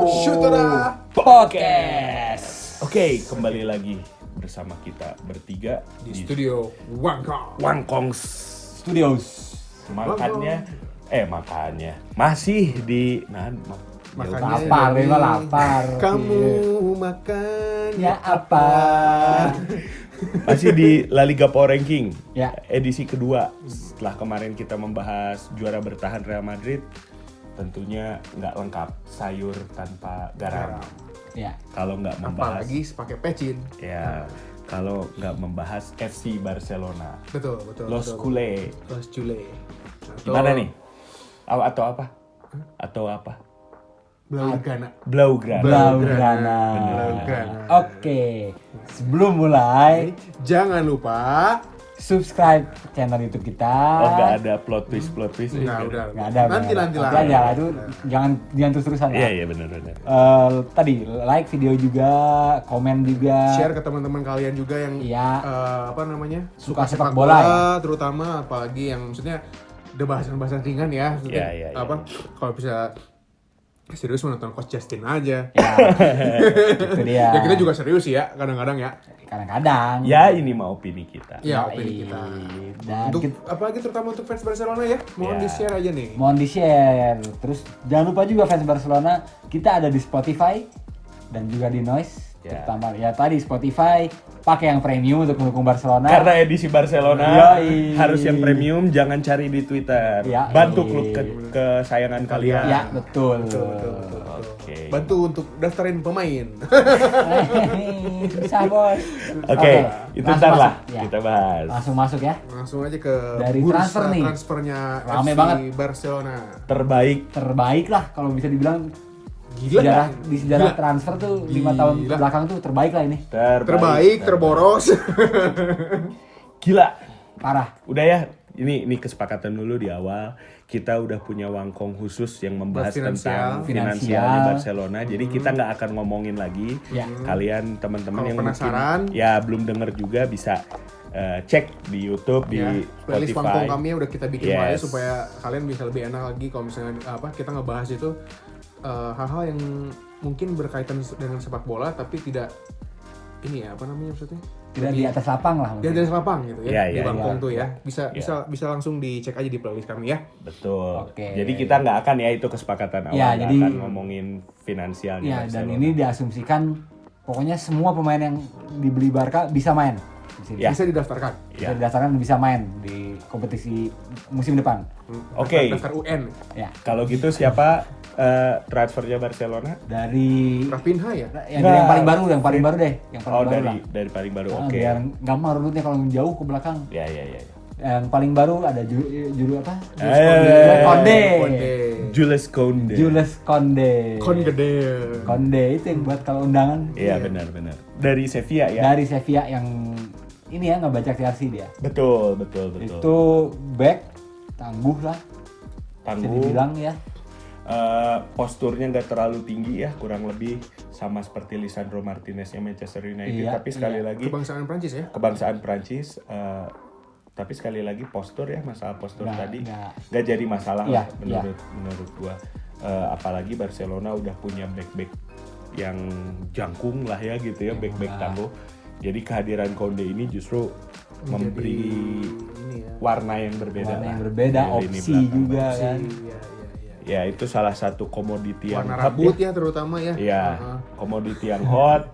Syutera Podcast. Oke, kembali lagi bersama kita bertiga di studio Wangkongs Studios. Makannya masih di Makannya lapar. Kamu makan Ya apa? masih di La Liga Power Ranking Ya. edisi kedua. Setelah kemarin kita membahas juara bertahan Real Madrid, tentunya nggak lengkap sayur tanpa garam. Ya. Kalau nggak membahas, apalagi pakai pecin. ya kalau nggak membahas FC Barcelona, Betul. Los Culé. Los Culé. Gimana nih? Atau apa? Blaugrana. Blaugrana. Blaugrana. Oke. Sebelum mulai, Jangan lupa. subscribe channel YouTube kita. Oh, nggak ada plot twist. Nah, udah. Nggak ada. Nanti lah. aja itu jangan terus-terusan ya. Iya benar. Tadi like video juga, komen juga. Share ke teman-teman kalian juga yang Iya. suka sepak bola ya. Terutama apalagi yang maksudnya udah bahasan ringan ya. Maksudnya, Iya. kalau bisa serius menonton Coach Justin aja. Ya, itu dia. Ya kita juga serius ya kadang-kadang ya. Kadang-kadang. Ya ini mah opini kita. Ya, Yoi. opini kita. Dan Untuk apalagi terutama untuk fans Barcelona ya, mohon Ya. di-share aja nih. mohon di-share. Terus jangan lupa juga fans Barcelona, kita ada di Spotify dan juga di Noise. Ya. Terutama ya tadi Spotify pakai yang premium untuk mendukung Barcelona. Karena edisi Barcelona Yoi. harus yang premium, jangan cari di Twitter. Yoi. Bantu klub kesayangan kalian. Ya, betul. Oke. Bantu untuk daftarin pemain. Bisa, Bos. Oke, itu langsung ntar lah masuk, ya. kita bahas. Langsung masuk ya. Langsung aja ke Dari bursa transfer nih. transfernya Rame FC banget. Barcelona. Terbaik Lah kalau bisa dibilang Gila. di sejarah Gila. transfer tuh 5 tahun Gila. belakang tuh terbaik lah ini. Terbaik, terboros. Gila. Parah. Udah ya, ini kesepakatan dulu di awal. Kita udah punya Wangkong khusus yang membahas Buat tentang finansial. finansialnya Barcelona. Jadi kita nggak akan ngomongin lagi. Ya. Kalian teman-teman Kalau yang penasaran, mungkin ya belum denger juga bisa cek di YouTube, ya, di playlist Spotify. Wangkong kami udah kita bikin Yes. aja supaya kalian bisa lebih enak lagi kalau misalnya kita ngebahas itu hal-hal yang mungkin berkaitan dengan sepak bola tapi tidak ini ya maksudnya Tidak di atas lapang lah. di atas lapang gitu ya, di Iya, Wangkong iya. tuh ya bisa Iya. bisa langsung dicek aja di playlist kami ya. Betul. Oke. Jadi kita nggak akan ya itu kesepakatan awal, Ya, nggak jadi- akan ngomongin finansialnya Ya, dan Barcelona. ini diasumsikan pokoknya semua pemain yang dibeli Barca bisa main di sini. Ya. Bisa didaftarkan. Ya. Bisa didasarkan bisa main di kompetisi musim depan. Oke. Daftar UN. Ya. Kalau gitu siapa transfernya Barcelona? Dari Rafinha ya. yang paling baru deh, yang paling baru Oh, baru lah. dari paling baru. Nah, Oke. biar gampang rutnya kalau jauh ke belakang. Ya. Yang paling baru ada juru apa? Konde. Konde. Jules Kounde. Jules Konde. Kon gede. Konde itu yang buat kalau undangan. Iya, benar. Dari Sevilla ya. Dari Sevilla yang ini ya ngebajak Chelsea dia. Betul. Itu back tangguh lah. Bisa Tangguh. dibilang ya. Posturnya nggak terlalu tinggi ya, kurang lebih sama seperti Lisandro Martineznya Manchester United. Iya, Tapi sekali lagi Kebangsaan Prancis ya. kebangsaan Prancis. Tapi sekali lagi postur ya, masalah postur Nggak- tadi nggak. nggak jadi masalah Iya, lah menurut gua. Apalagi Barcelona udah punya back yang jangkung lah ya gitu ya, back tangguh. Jadi kehadiran Kounde ini justru memberi ini ya. warna yang berbeda. Warna lah yang berbeda, di lini opsi belakang. juga kan. Iya. Ya itu salah satu komoditi yang Warna hot rambut ya. ya terutama ya. Iya, komoditi yang hot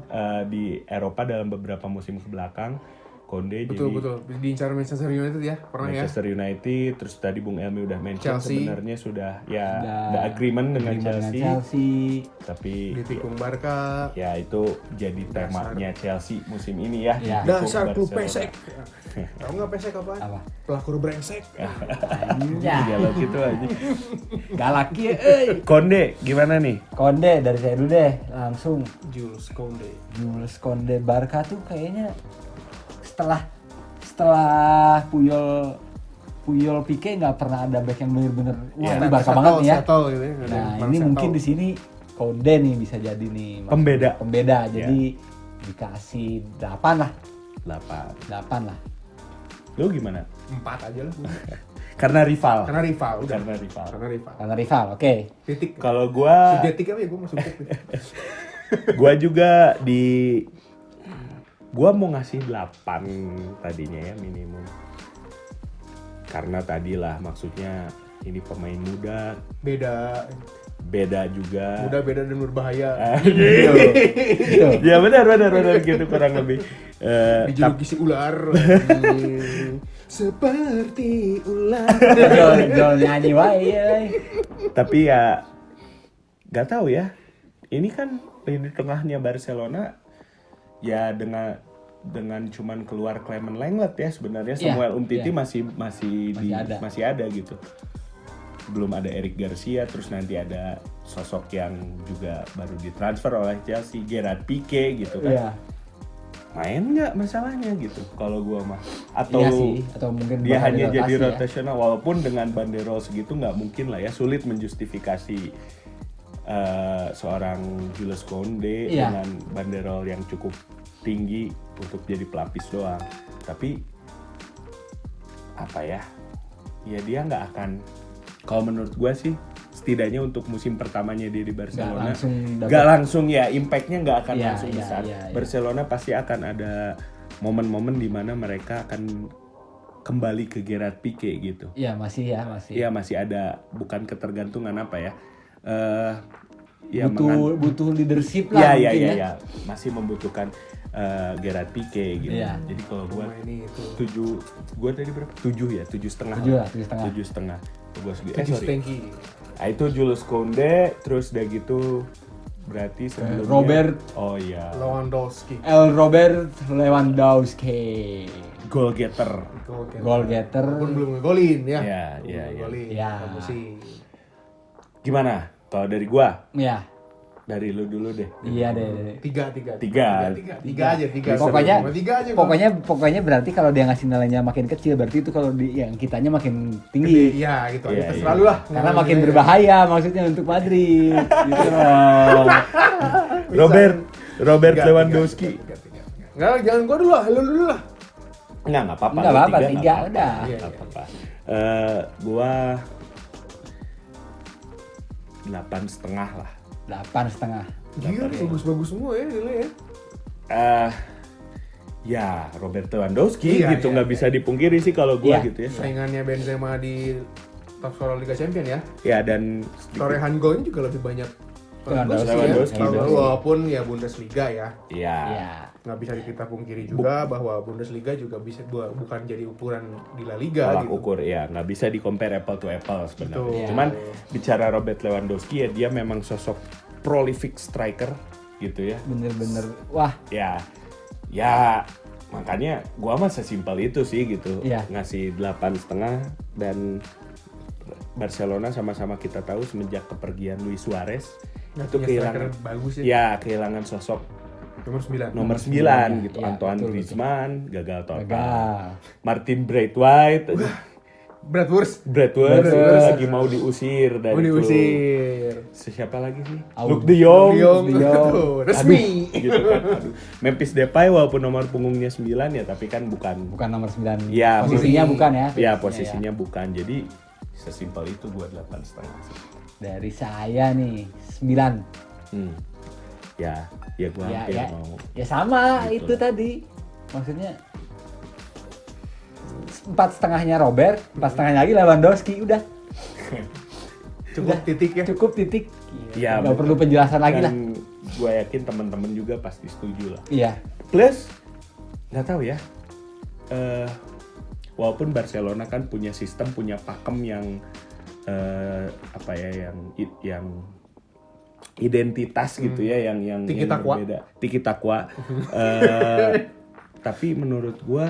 di Eropa dalam beberapa musim kebelakang. Kounde Betul. jadi Diincar Manchester United ya, pernah ya. Manchester United, terus tadi Bung Elmi udah mention Chelsea. sebenarnya sudah ya Sudah ada agreement dengan agreement Chelsea, tapi Ditikung Barca. ya itu jadi temanya Chelsea musim ini ya. Ya. didukung Dasar klub Barcelona. pesek. Tahu nggak pesek apa? Apa? Pelakor brengsek. Anjay. Kalau gitu aja. Galak ya, euy. Konde gimana nih? Konde dari saya dulu deh, langsung Jules Kounde. Jules Konde Barca tuh kayaknya setelah Puyol Pique nggak pernah ada back yang bener-bener wah Iya. ini Barca banget nih ya. Settle gitu ya. Nah ini mungkin di sini Konde nih bisa jadi nih Pembeda. jadi dikasih 8 lah 8. 8 lah. Lu gimana? 4 aja lah. Karena rival. Karena rival, udah. Karena rival. Karena rival. Karena rival, oke. Titik. Kalau gua Subjektif apa ya, gue masuk titik. gua juga gua mau ngasih 8 tadinya ya minimum. Karena tadilah maksudnya ini pemain muda, beda juga. Muda, beda dan berbahaya. Gitu. Ya benar gitu kurang lebih. Dijuluki si ular. Seperti ular. Jol nyanyi wae. Tapi ya nggak tahu ya. Ini kan lini tengahnya Barcelona ya dengan cuman keluar Clement Lenglet ya sebenarnya Samuel Umtiti masih ada gitu. Belum ada Eric Garcia, terus nanti ada sosok yang juga baru ditransfer oleh Chelsea, Gerard Pique gitu kan. Iya. Main nggak masalahnya gitu kalau gua mah. Atau Iya sih, atau mungkin dia bakal hanya jadi dirotasi ya. rotasional walaupun dengan banderol segitu nggak mungkin lah ya, sulit menjustifikasi seorang Jules Koundé dengan banderol yang cukup tinggi untuk jadi pelapis doang. Tapi apa ya dia nggak akan, kalau menurut gue sih setidaknya untuk musim pertamanya dia di Barcelona nggak langsung ya impactnya nggak akan langsung besar. Barcelona pasti akan ada momen-momen di mana mereka akan kembali ke Gerard Pique gitu. Iya masih. Iya masih ada, bukan ketergantungan apa ya. Butuh leadership lah mungkin ya. Ya masih membutuhkan Gerard Pique gitu. Iya. Jadi kalau gue ini itu 7, gue tadi berapa? 7 ya, 7,5. 7,5. Gue Stanky. Nah, itu Jules Koundé, terus udah gitu berarti sebelumnya Robert Lewandowski. Robert Lewandowski. Goal getter. Walaupun belum ngegolin ya. Iya. Ngegolin. Ya. Kamu sih. Gimana? Kalau dari gua? Iya. Dari lu dulu deh. Iya deh. Tiga aja. Pokoknya berarti kalau dia ngasih nilainya makin kecil, berarti itu kalau yang kitanya makin tinggi. Iya gitu aja, Iya, terserah lu lah. Karena makin berbahaya maksudnya untuk Madrid. Gitu loh. Robert Lewandowski. Enggak, jangan gua dulu lah, lu dulu lah. Nggak apa-apa. Nggak apa-apa, lu 3 udah. Nggak apa-apa. Gua 8,5 lah. 8,5. Gila, bagus-bagus semua ya nilai ya. Ya Robert Lewandowski gitu, nggak bisa dipungkiri sih kalau gua gitu ya. Saingannya Benzema di top scorer Liga Champions ya. Ya dan Torehan golnya juga lebih banyak Lewandowski. Walaupun ya Bundesliga ya. Iya. Nggak bisa kita pungkiri juga bahwa Bundesliga juga bisa bukan jadi ukuran di La Liga Tolak gitu. ukur ya, nggak bisa di compare apple to apple sebenarnya. Betul. Cuman bicara Robert Lewandowski ya, dia memang sosok prolific striker gitu ya. Bener-bener wah. Ya makanya gua mah sesimpel itu sih gitu. Iya. Ngasih 8,5. Dan Barcelona sama-sama kita tahu semenjak kepergian Luis Suarez itu kehilangan bagus ya. Ya kehilangan sosok nomor 9 gitu. Ya, Antoine betul. Griezmann gagal total. Gagal. Martin Braithwaite Bratwurst lagi mau diusir dari klub. Siapa lagi sih? Luke de Jong. Resmi. Gitu kan. Aduh. Memphis Depay walaupun nomor punggungnya 9 ya, tapi kan bukan nomor 9. Ya, posisinya bukan ya. Ya, posisinya bukan. Jadi sesimpel itu gua 8,5 sih. Dari saya nih 9. Ya gua hampir mau. Ya sama gitu itu tadi. Maksudnya 4,5-nya Robert, 4,5 lagi Lewandowski, udah. Cukup titik ya. Cukup titik. Ya, nggak perlu penjelasan lagi lah. Gue yakin teman-teman juga pasti setuju lah. Iya. Plus nggak tahu ya. Walaupun Barcelona kan punya sistem, punya pakem yang yang identitas gitu ya, yang berbeda. Tiki takwa. Tapi menurut gue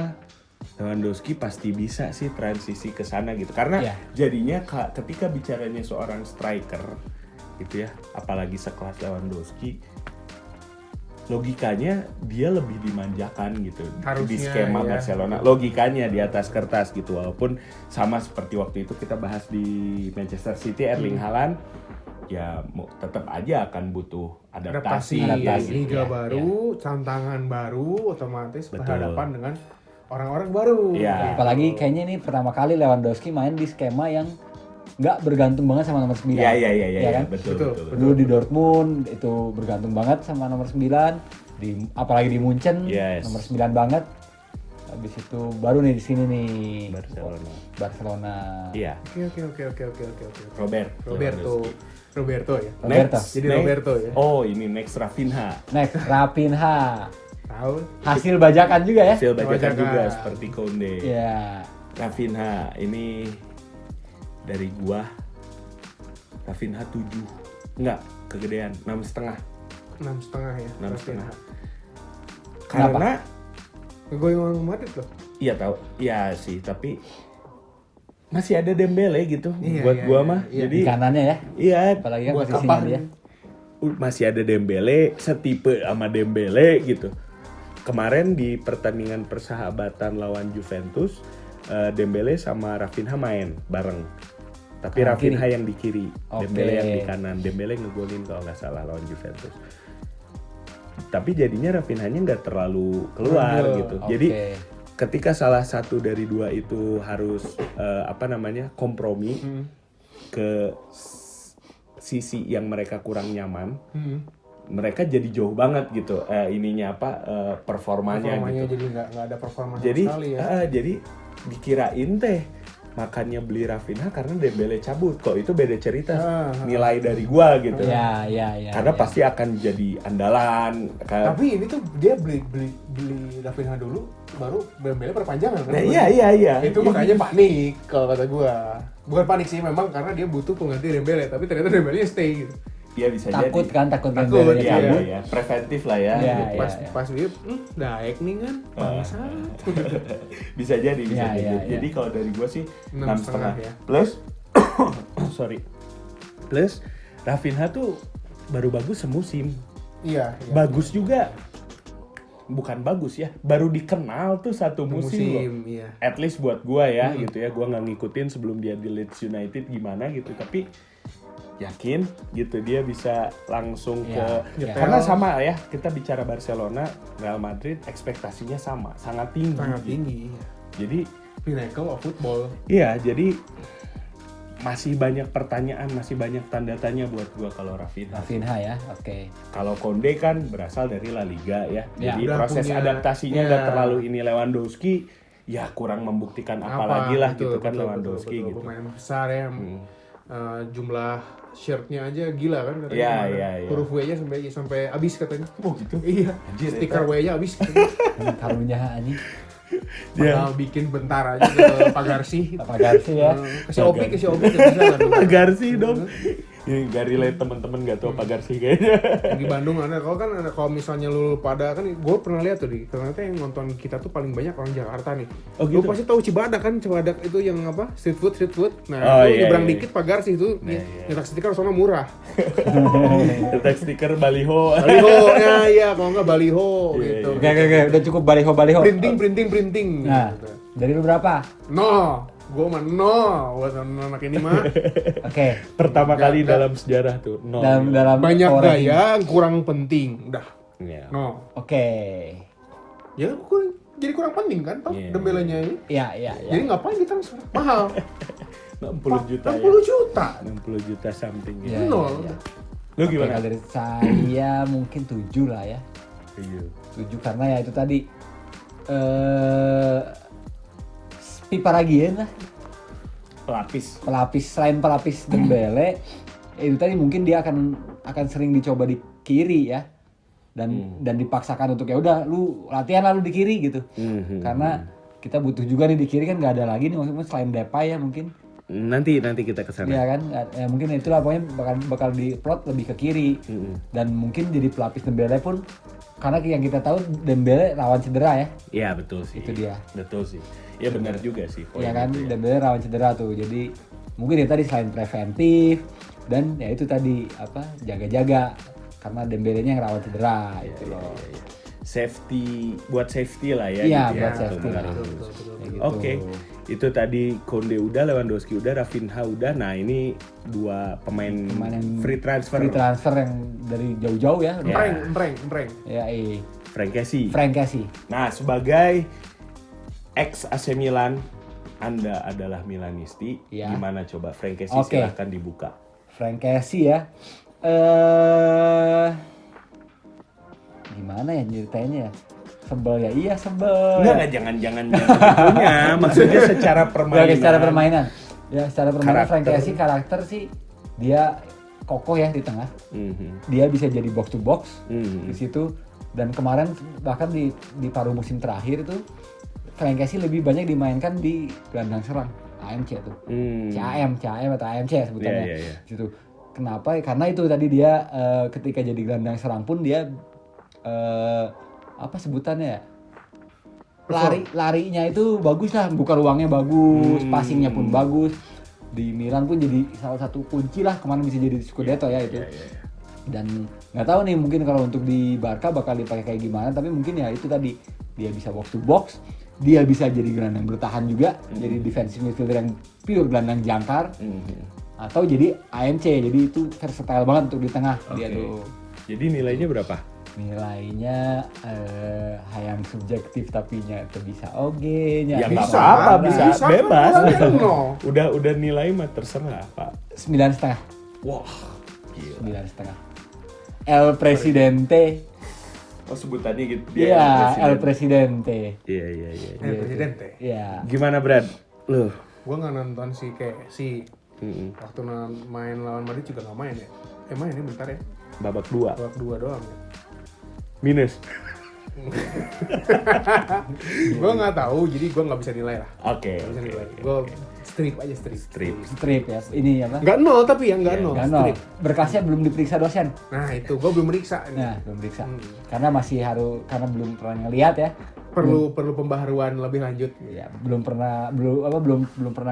Lewandowski pasti bisa sih transisi ke sana gitu. Karena jadinya ketika bicaranya seorang striker gitu ya, apalagi sekelas Lewandowski, logikanya dia lebih dimanjakan gitu. Harusnya, di skema Barcelona. Logikanya di atas kertas gitu. Walaupun sama seperti waktu itu kita bahas di Manchester City, Erling Haaland ya tetap aja akan butuh adaptasi Liga baru, tantangan baru, otomatis berhadapan dengan orang-orang baru. Iya. Apalagi kayaknya ini pertama kali Lewandowski main di skema yang nggak bergantung banget sama nomor 9. Iya, Ya kan? betul. Dulu di Dortmund itu bergantung banget sama nomor 9, apalagi di Munchen Yes. nomor 9 banget. Habis itu baru nih di sini nih Barcelona. Iya. Oke. Roberto Ya. Roberto. Jadi Roberto ya. Oh, ini next Rafinha. Next Rafinha. Tahu? Hasil bajakan juga ya? Hasil bajakan Bajakan. juga seperti Konde. Iya. Rafinha ini dari gua Rafinha 7. Enggak, kegedean 6,5. 6,5 ya. 6,5. Kenapa? Karena Gue orang Madrid loh. iya tahu, iya sih, tapi masih ada Dembele gitu Iya, buat iya, gua iya, mah. iya. Jadi Di kanannya ya? iya, Apalagi kan Buat posisinya kapan? dia. masih ada Dembele, setipe sama Dembele gitu. Kemarin di pertandingan persahabatan lawan Juventus, Dembele sama Rafinha main bareng. Tapi Kanan Rafinha kiri. yang di kiri, Oke. Dembele yang di kanan. Dembele ngegolin kalau nggak salah lawan Juventus. Tapi jadinya Rafinha-nya nggak terlalu keluar Betul. gitu. Oke. Jadi ketika salah satu dari dua itu harus kompromi ke sisi yang mereka kurang nyaman, mereka jadi jauh banget gitu performanya Performanya gitu. jadi nggak ada performa sama Jadi sekali ya. jadi dikirain teh makanya beli Rafinha karena Dembele cabut. Kok itu beda cerita nilai dari gua gitu. Ya. Karena pasti akan jadi andalan. Tapi ini tuh dia beli Rafinha dulu, baru Dembele perpanjangan kan? Nah, iya. Itu makanya panik kalau kata gua. Bukan panik sih memang karena dia butuh pengganti Dembele, tapi ternyata Dembele stay gitu. Iya bisa Takut jadi. kan, takut Takut, Dembele iya. cabut. Iya, preventif lah ya. Iya, gitu. iya. Pas dia Daek nih kan bangsat. Bisa jadi. Iya. Jadi kalau dari gua sih 6,5 6,5 ya. plus plus Rafinha tuh baru bagus semusim. Iya. Bagus juga. Bukan bagus ya, baru dikenal tuh satu musim loh. Iya. At least buat gua ya gitu ya, gua nggak ngikutin sebelum dia di Leeds United gimana gitu, tapi yakin gitu dia bisa langsung Ya, ke ya. karena sama ya, kita bicara Barcelona, Real Madrid ekspektasinya sama, sangat tinggi. Sangat gitu. tinggi. Iya. Jadi Pinnacle of football. iya, jadi masih banyak pertanyaan, masih banyak tanda tanya buat gua kalau Rafinha. Rafinha ya, oke. Kalau Konde kan berasal dari La Liga ya. Ya, Jadi udah proses punya- adaptasinya ya. nggak terlalu ini. Lewandowski ya kurang membuktikan apalagi lah Betul, gitu kan betul, Lewandowski betul. gitu. Pemain besar ya. Jumlah shirtnya aja gila kan katanya. Iya, kemarin. iya, iya. Huruf W-nya sampai habis katanya. Oh gitu. Iya. Anjir, Stiker eta. W-nya habis katanya. Karunya anjing. Padahal bikin bentar aja ke Pak Garsi. Apa Garsi ya? Kasih opi bisa kan. Pagar sih dong. Ini gak relate temen-temen gak tau pagar sih kayaknya. Di Bandung ada, kalau misalnya lu pada kan, gue pernah lihat tuh ternyata yang nonton kita tuh paling banyak orang Jakarta nih. Oh, Lu gitu? pasti tahu Cibadak kan, Cibadak itu yang apa street food. Nah Oh, itu iya, nyebrang iya. dikit pagar sih itu, Iya. nyetak stiker soalnya murah. Letak stiker baliho. Baliho, ya iya kalau nggak baliho Iya, gitu. Oke, udah cukup baliho. Printing. Nah, Gitu. dari lu berapa? No, gue mah no buat anak ini mah. Oke. Pertama Nggak, kali nggak. dalam sejarah tuh. No. Dalam Banyak power ranking. gaya, kurang penting. Udah, Iya. no. Oke. Ya jadi kurang penting kan, toh Iya. Dembelenya ini. Iya. Jadi ngapain ditransfer? Mahal. 60 juta 60 ya. juta. 60 juta something ya. Iya, Nol. iya. Lu Oke, gimana? kalau dari saya mungkin 7 lah ya. Iya. 7 karena ya itu tadi pipa Ragien lah, Pelapis. selain pelapis Dembele, itu tadi mungkin dia akan sering dicoba di kiri ya. Dan dipaksakan untuk ya udah lu latihan lalu di kiri gitu. Karena kita butuh juga nih di kiri kan nggak ada lagi nih maksudnya selain Depay ya mungkin. Nanti kita kesana. Iya kan, ya mungkin itulah pokoknya bakal diplot lebih ke kiri. Dan mungkin jadi pelapis Dembele pun karena yang kita tahu Dembele rawan cedera ya. Iya betul sih. Itu dia. Betul sih. Ya benar juga sih. Iya kan, itu ya. Dembele rawan cedera tuh. Jadi mungkin ya tadi selain preventif dan ya itu tadi apa jaga-jaga karena Dembelenya yang rawan cedera itu loh. Safety lah ya. Iya, gitu ya. buat safety Benar. lah. Betul. Kayak gitu. Oke, itu tadi Konde udah, Lewandowski udah, Rafinha udah. Nah ini dua pemain yang free transfer. Free transfer yang dari jauh-jauh ya. Empreng. Ya, Frank Kessie. Frank Kessie. Nah sebagai ex AC Milan, Anda adalah Milanisti. Ya. Gimana coba Frank Kessie Oke. silahkan dibuka. Frank Kessie ya. Gimana ya ceritainnya ya? Sebel ya? Iya sebel. Enggak, jangan tentunya. Maksudnya secara permainan. Oke, secara permainan. Ya, secara permainan Frank Karakter. Kessie karakter sih dia kokoh ya di tengah. Dia bisa jadi box to box di situ. Dan kemarin bahkan di paruh musim terakhir itu Frank Kessie lebih banyak dimainkan di gelandang serang AMC tuh. CAM atau AMC ya sebutannya. Iya. Situ. Kenapa? Karena itu tadi dia ketika jadi gelandang serang pun dia apa sebutannya ya? Larinya itu bagus lah, buka ruangnya bagus, passingnya pun bagus. Di Milan pun jadi salah satu kunci lah, kemarin bisa jadi Scudetto ya itu. Iya. Dan nggak tahu nih mungkin kalau untuk di Barca bakal dipakai kayak gimana, tapi mungkin ya itu tadi dia bisa box to box, dia bisa jadi gelandang bertahan juga, jadi defensive midfielder yang pure gelandang jangkar, atau jadi AMC, jadi itu versatile banget untuk di tengah dia tuh. Jadi nilainya berapa? Nilainya hayang subjektif tapi nyata bisa oge nya. Ya nggak Bisa, apa-apa, bisa, bisa bebas. kan, no. Udah nilai mah terserah Pak. 9,5. Wah, gila. 9,5. El Presidente. Oh sebutannya gitu. Iya, El Presidente. Iya. Presidente. Iya. Gimana Brad? Loh. Gue nggak nonton si waktu main lawan Madrid juga nggak main ya. Main ini bentar ya. Babak 2. Babak 2 doang ya. Minus. Gue nggak tahu, jadi gue nggak bisa nilai lah. Oke. Nggak bisa nilai. Gue strip aja strip. Strip ya. Ini apa? Nggak nol tapi ya nggak nol. Nggak nol. Strip. Berkasnya belum diperiksa dosen. Nah itu gue belum meriksa. Nah, belum diperiksa. Karena masih karena belum pernah ngelihat ya. Perlu pembaharuan lebih lanjut. Ya, belum pernah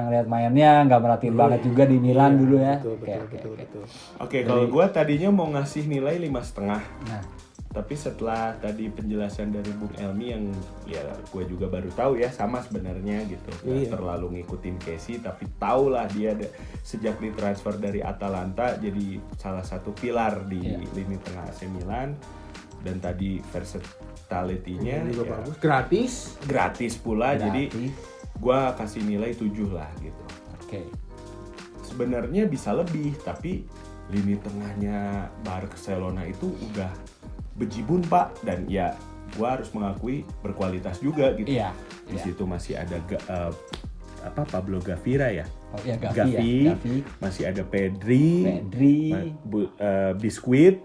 ngelihat mainnya, nggak merhatiin banget juga di Milan dulu ya. Betul. Oke, kalau gue tadinya mau ngasih nilai 5,5. Nah, Tapi setelah tadi penjelasan dari Bung Elmi yang ya gue juga baru tahu ya sama sebenarnya gitu. Nggak terlalu ngikutin Kessie tapi tahu lah dia sejak ditransfer dari Atalanta jadi salah satu pilar di lini tengah AC Milan dan tadi versatility-nya juga ya, bagus. gratis pula jadi gue kasih nilai 7 lah gitu. Oke. Sebenarnya bisa lebih tapi lini tengahnya Barcelona itu udah bejibun Pak dan ya gua harus mengakui berkualitas juga gitu. Iya. Di situ masih ada Pablo Gavira ya. Oh iya, Gavi. Masih ada Pedri. Biskuit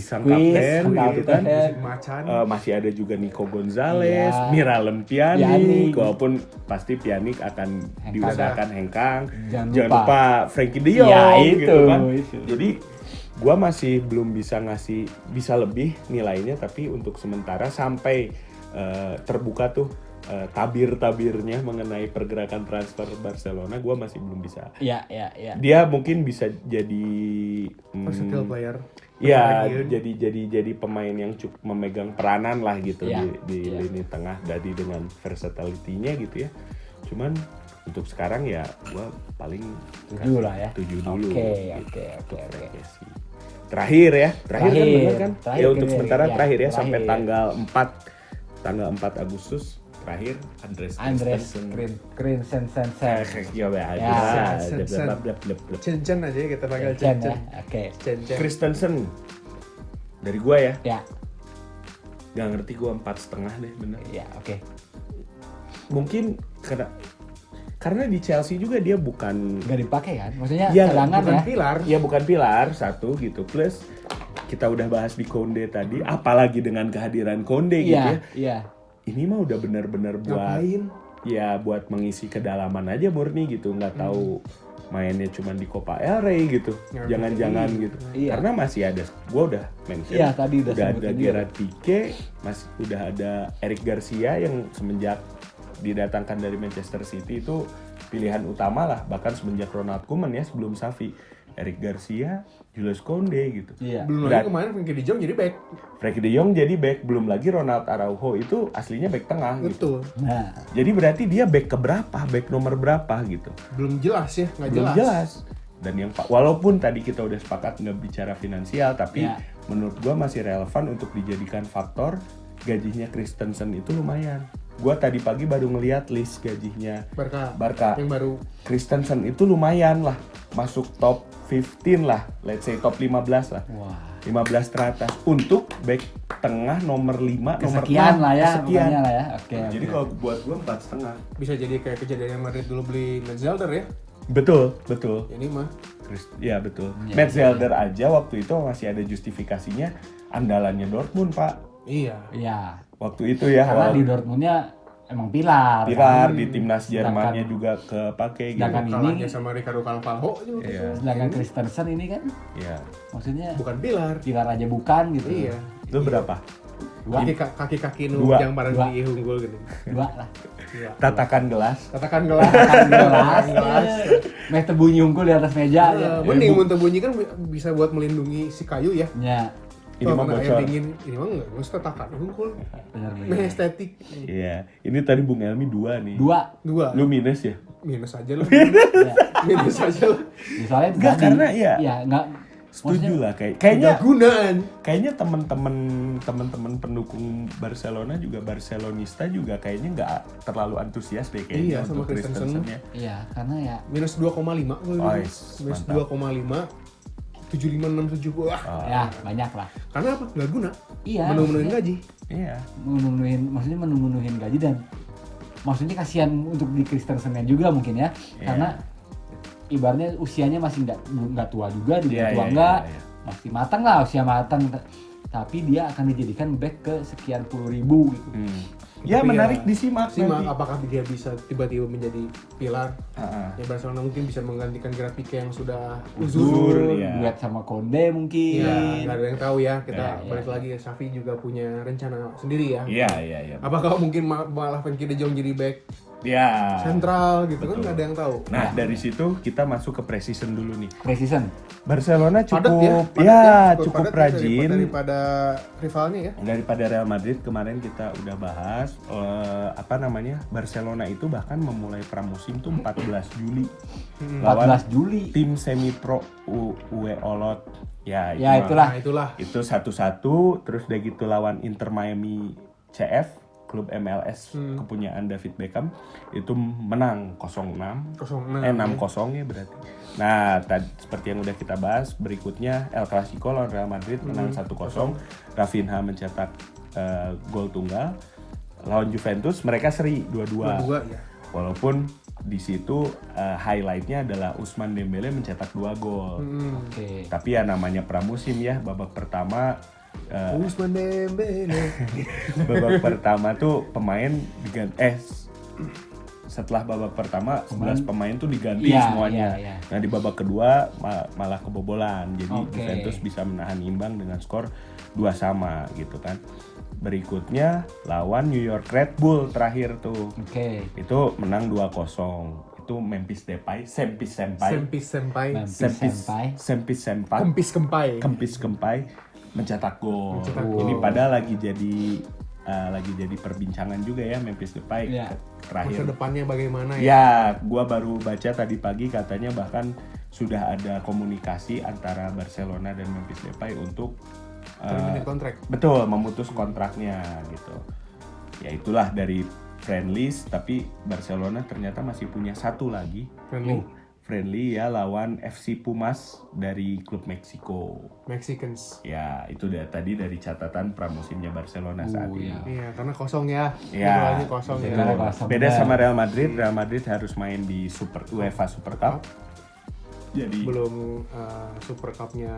sang kapten gitu kan. Masih ada juga Nico Gonzalez, Miralem Pjanic. Walaupun pasti Pjanic akan diusahakan hengkang. Jangan lupa Frenkie de Jong ya, gitu kan. Jadi gua masih belum bisa ngasih bisa lebih nilainya tapi untuk sementara sampai terbuka tuh tabir-tabirnya mengenai pergerakan transfer Barcelona gua masih belum bisa. Iya. Dia mungkin bisa jadi versatile player. Ya, jadi pemain yang cukup memegang peranan lah gitu di lini tengah dari dengan versatility-nya gitu ya. Cuman untuk sekarang ya gua paling 7 lah ya. 7 dulu. Oke. Terakhir kan benar kan? Terakhir, Ya untuk sementara ya, terakhir ya terakhir. sampai tanggal 4 Agustus terakhir Andres Christensen. Cencen aja ya kita panggil Cencen Cencen. ya. Oke. Cencen. Christensen dari gua ya. Ya. Gak ngerti gua 4,5 deh bener. Ya, oke. Mungkin karena di Chelsea juga dia bukan Nggak dipakai kan? Maksudnya ya, cadangan bukan ya. pilar. Ya bukan pilar satu gitu. Plus kita udah bahas di Konde tadi, apalagi dengan kehadiran Konde gitu ya. Iya. Ini mah udah benar-benar buat Ngapain? ya buat mengisi kedalaman aja murni gitu, nggak tahu mainnya cuma di Copa El Rey gitu. Jangan-jangan gitu. Iya. Karena masih ada gua udah mention. Iya, tadi udah ada sebutin Gerard Pique, udah ada Eric Garcia yang semenjak didatangkan dari Manchester City itu pilihan utama lah, bahkan semenjak Ronald Koeman ya sebelum Xavi. Eric Garcia, Jules Kounde gitu. Iya. Belum lagi kemarin Frenkie de Jong jadi back. Frenkie de Jong jadi back, belum lagi Ronald Araujo itu aslinya back tengah gitu. Betul. Nah, Jadi berarti dia back keberapa, back nomor berapa gitu. Belum jelas ya, nggak Belum jelas. jelas. Dan yang walaupun tadi kita udah sepakat nggak bicara finansial, tapi menurut gua masih relevan untuk dijadikan faktor gajinya Christensen itu lumayan. Gua tadi pagi baru ngeliat list gajinya Barca. Yang baru. Christensen itu lumayan lah, masuk top 15 lah, let's say top 15 lah. Wah. 15 teratas untuk back tengah nomor 5, nomor 6. Kesekian lah ya, Kesekian. pokoknya lah ya. Oke. Jadi kalau buat gua 4,5. Bisa jadi kayak kejadian Madrid dulu beli Metzelder ya. Betul. Ini mah. Ya betul. Ya, Metzelder aja waktu itu masih ada justifikasinya andalannya Dortmund, Pak. Iya. Iya. Waktu itu ya. Karena awal di Dortmundnya emang pilar. pilar kan? di timnas Jermannya Sedangkan- juga kepake gitu. sedangkan Kalahnya sama Ricardo Carvalho juga. Iya. Sedangkan Christensen ini kan Iya. maksudnya Bukan pilar. pilar aja bukan gitu. Iya. Itu berapa? Kaki-kaki nu Dua. yang barang Dua. di unggul gitu. Dua lah. Iya. Tatakan gelas. Katakan gelas. Gelas. Meh tebu nyungkul di atas meja ya. Mending mun teu bunyi kan bisa buat melindungi si kayu ya. Ya, Ini mah Kena air bocor. dingin, ini mah enggak, harus tatakan unggul. benar-benar. Nah, estetik. Iya. Ini tadi Bung Elmi 2 nih. Dua. Lu minus ya? Minus aja lah. Ya. Minus aja lah. Misalnya Enggak, karena ya. ya enggak Setuju lah kayaknya Gunaan. kayaknya teman-teman pendukung Barcelona juga Barcelonista juga kayaknya nggak terlalu antusias deh kayaknya Iya, sama untuk Christensen. Christensen-nya. Iya, karena ya Minus 2,5 gua Oh, dulu. yes, Minus mantap. 2,5. 7567 wah. ya banyak lah. Karena apa? Nggak guna. Iya. Menuhin maksudnya gaji. Iya. memenuhin gaji dan maksudnya kasihan untuk di Christensennya juga mungkin ya. Iya. Karena ibaratnya usianya masih nggak tua juga, Iya, dia tua iya, enggak. iya, iya. Masih matang lah, usia matang. Tapi dia akan dijadikan back ke sekian puluh ribu gitu. Ya Tapi menarik ya, disimak Simak nanti. apakah dia bisa tiba-tiba menjadi pilar. Ah, Ya Barcelona mungkin bisa menggantikan Grafika yang sudah Uzur, uzur. iya. Duet sama Konde mungkin. Ya, nggak ada yang tahu ya. Kita Ya, balik ya. lagi, Xavi juga punya rencana sendiri ya. Iya, iya. Apakah mungkin malah Frenkie de Jong jadi back Ya. sentral gitu kan Betul. nggak ada yang tahu. Nah, dari situ kita masuk ke precision dulu nih. Precision. Barcelona Padat cukup cukup padat ya rajin. daripada rivalnya ya. Daripada Real Madrid kemarin kita udah bahas Barcelona itu bahkan memulai pramusim tuh 14 Juli. Lawan 14 Juli. tim semi pro UE Olot. Ya, Ya, itulah. Nah, itulah. Itu 1-1 terus udah gitu lawan Inter Miami CF, klub MLS kepunyaan David Beckham, itu menang 0-6. 0-6. 6-0 ya berarti. Nah, seperti yang udah kita bahas, berikutnya El Clasico lawan Real Madrid menang 1-0. Rafinha mencetak gol tunggal. Lawan Juventus mereka seri 2-2. 2 ya. Walaupun di situ highlightnya adalah Ousmane Dembele mencetak 2 gol. Oke. Tapi ya namanya pramusim ya, babak pertama Ousmane Dembele. babak pertama tuh pemain setelah babak pertama 11 pemain tuh diganti Iya, semuanya. iya, iya. Nah di babak kedua malah kebobolan. Jadi Oke. Juventus bisa menahan imbang dengan skor 2-2 gitu kan. Berikutnya lawan New York Red Bull terakhir tuh. Oke. Itu menang 2-0. Itu Memphis Depay, Sempis Senpai. Sempis Senpai. Sempis Senpai. Kempis Kempai. Kempis Kempai mencetak gol. Mencetak Ini gol. padahal lagi jadi perbincangan juga ya Memphis Depay Iya. Masa terakhir. depannya bagaimana ya? Ya, gua baru baca tadi pagi katanya bahkan sudah ada komunikasi antara Barcelona dan Memphis Depay untuk Terminate kontrak. betul memutus kontraknya gitu. Ya itulah dari friendlies, tapi Barcelona ternyata masih punya satu lagi friendly ya lawan FC Pumas dari klub Meksiko. Mexicans. Ya, itu tadi dari catatan pramusimnya Barcelona saat ini. iya. Iya, karena kosong ya. Ya, Jadwalnya kosong ya. Jadwalnya kosong. beda sama Real Madrid. Real Madrid harus main di UEFA Super Cup. Jadi Belum Super Cup-nya.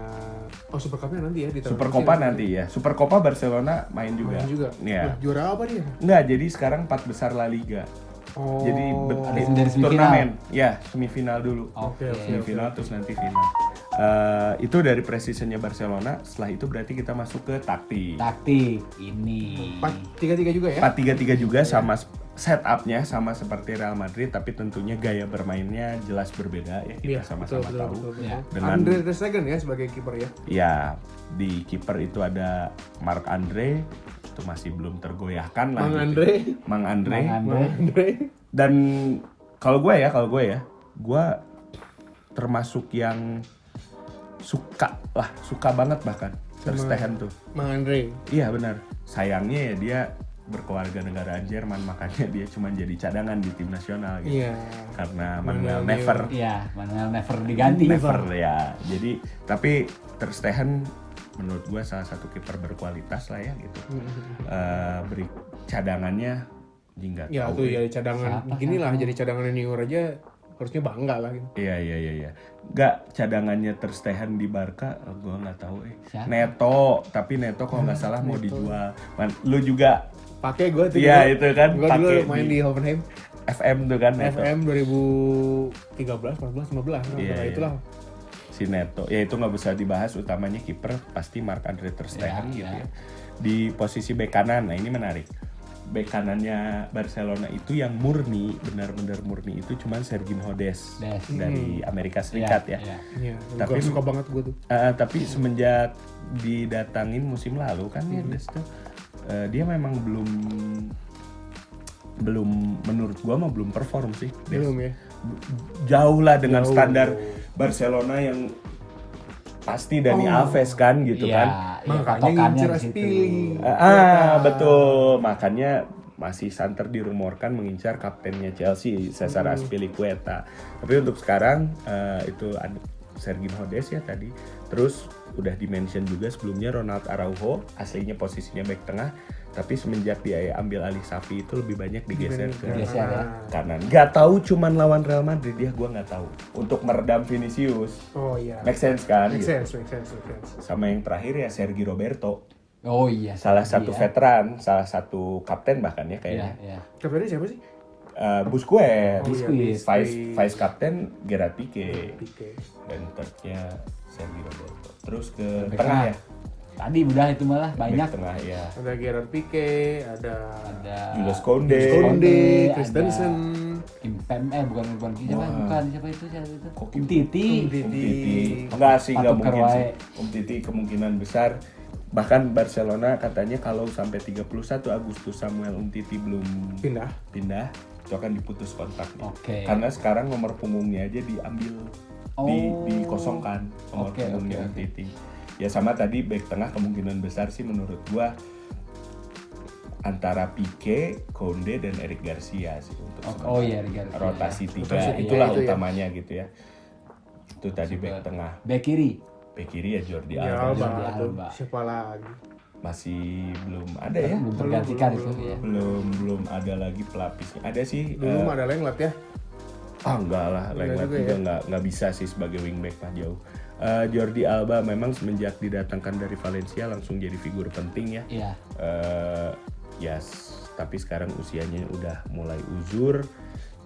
Oh, Super Cup-nya nanti ya di tahun Super ini Copa nanti ya. Super Copa Barcelona main juga. Main juga. Ya. Nah, juara apa dia? Enggak, jadi sekarang 4 besar La Liga. Oh. Jadi Ada dari semifinal. turnamen. Ya, semifinal dulu. Oke. Semifinal terus nanti final. Itu dari precisionnya Barcelona. Setelah itu berarti kita masuk ke taktik. Taktik ini. 4-3-3 juga ya? 4-3-3 juga sama setupnya sama seperti Real Madrid, tapi tentunya gaya bermainnya jelas berbeda ya, kita Iya, sama-sama betul, tahu. betul. Ya. Dengan- Andre Ter Stegen ya sebagai kiper ya. Ya, di kiper itu ada Marc Andre, itu masih belum tergoyahkan lah. Mang gitu. Andre. Mang Andre. Mang Mang Andre. Dan kalau gue ya, gue termasuk yang suka banget bahkan Ter Stegen tuh. Mang Andre. Iya benar. Sayangnya ya dia berkeluarga negaraan Jerman, makanya dia cuma jadi cadangan di tim nasional gitu. Iya. Karena Manuel Manuel Neuer. Iya, Manuel never diganti. Never ya. Jadi tapi Ter Stegen menurut gua salah satu kiper berkualitas lah ya gitu. Beri cadangannya nggak Ya tahu. tuh jadi cadangan. Gini lah jadi cadangan Neuer aja harusnya bangga lah gitu. Iya. Nggak cadangannya Ter Stegen di Barca, gua nggak tahu. Siapa? Neto, tapi Neto kalau nggak salah mau dijual. Lu juga Pakai gue tuh. Iya itu kan Gue dulu pakai main di Hoffenheim. FM tuh kan Neto. FM 2013, 14, 15. Iya. Itulah. Si Neto, ya itu nggak bisa dibahas, utamanya kiper pasti Marc-André Ter Stegen gitu Iya. ya. Di posisi bek kanan, nah ini menarik. Bek kanannya Barcelona itu yang murni, benar-benar murni itu cuman Serginho Dest dari Amerika Serikat ya. Iya. Tapi- Gue suka banget gue tuh. Tapi semenjak didatangin musim lalu kan ya Dest tuh, dia memang belum menurut gua mah belum perform sih. Dest. Belum ya. Jauh lah dengan Jauh. standar Barcelona yang pasti Dani Alves kan gitu Iya, kan. Makanya patokannya ngincer di situ. Aspili. Betul, makanya masih santer dirumorkan mengincar kaptennya Chelsea Cesar Azpilicueta. Tapi untuk sekarang itu ada Serginho Dest ya tadi. Terus udah di-mention juga sebelumnya Ronald Araujo, aslinya posisinya back tengah, tapi semenjak dia ambil alih Xavi itu lebih banyak digeser ke Digeser ya. kanan. Gak tahu cuman lawan Real Madrid dia, gua nggak tahu. Untuk meredam Vinicius. Oh iya. Make sense kan? Make gitu. sense. Sama yang terakhir ya Sergi Roberto. Oh iya. Salah satu Iya. veteran, salah satu kapten bahkan ya Iya, kayaknya. iya. Kaptennya siapa sih? Busquets, Oh, iya, Busquets. vice kapten Gerard Pique, Pique. dan thirdnya Sergi Roberto. Terus ke Back tengah ya, Tadi udah itu malah banyak. Back tengah ya. Ada Gerard Pique, ada Ada Jules Koundé. Konde, ada Christensen, Kimpem, bukan siapa itu? Kok Titi. Titi. Enggak sih, enggak Patut mungkin sih. Kerwae. Titi kemungkinan besar. Bahkan Barcelona katanya kalau sampai 31 Agustus Samuel Titi belum pindah. itu akan diputus kontraknya. Oke. Karena sekarang nomor punggungnya aja diambil, dikosongkan nomor Oke, punggungnya oke. Titi. Ya sama tadi back tengah kemungkinan besar sih menurut gua antara Pique, Koundé dan Eric Garcia sih untuk Oh iya, Garcia. rotasi tiga. Rotasi tiga Itulah itu ya. utamanya gitu ya. Itu tadi back tengah. Back kiri. Back kiri ya Jordi Ya Alba. Jordi Alba tuh. Alba. Siapa lagi? Masih belum ada ya. Belum tergantikan itu ya. Belum ada lagi pelapisnya. Ada sih. Dulu mah ada Lenglet ya. Enggak lah, Lenglet juga juga nggak bisa sih sebagai wingback lah jauh. Jordi Alba memang semenjak didatangkan dari Valencia langsung jadi figur penting ya. Iya. Tapi sekarang usianya udah mulai uzur.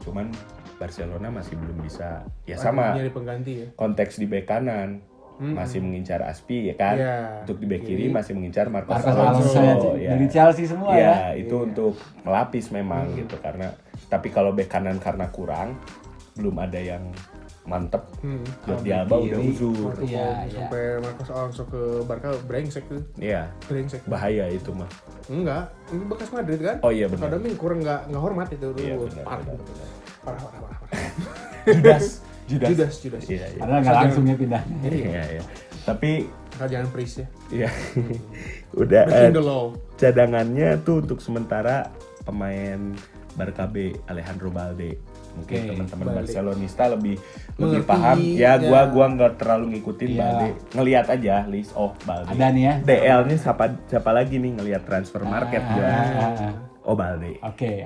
Cuman Barcelona masih belum bisa. Ya sama Nyari pengganti ya. konteks di bek kanan masih mengincar Aspi ya kan. Iya. Untuk di bek kiri masih mengincar Marcos Marcos Alonso ya. dari Chelsea semua ya. Itu untuk melapis memang gitu karena tapi kalau bek kanan karena kurang belum ada yang mantep. Jordi Alba udah uzur. Iya, Sampai Marcos Alonso ke Barca brengsek tuh. Iya. Brengsek. Bahaya itu mah. Enggak, ini bekas Madrid kan? Oh iya benar. Kadang kurang nggak hormat itu dulu. Iya benar. Parah. Judas. Judas. Iya. Karena nggak langsung ya pindah. Iya. Tapi Asal jangan peris ya. ya udah Breaking the law. cadangannya tuh untuk sementara pemain Barca B Alejandro Balde. Mungkin Oke, teman-teman Balde. Barcelonista lebih Mengerti, paham. Ya ya. gua nggak terlalu ngikutin Iya. Balde. Ngelihat aja list Balde. Ada nih ya. DL-nya siapa lagi nih ngelihat transfer market gua. Balde. Oke.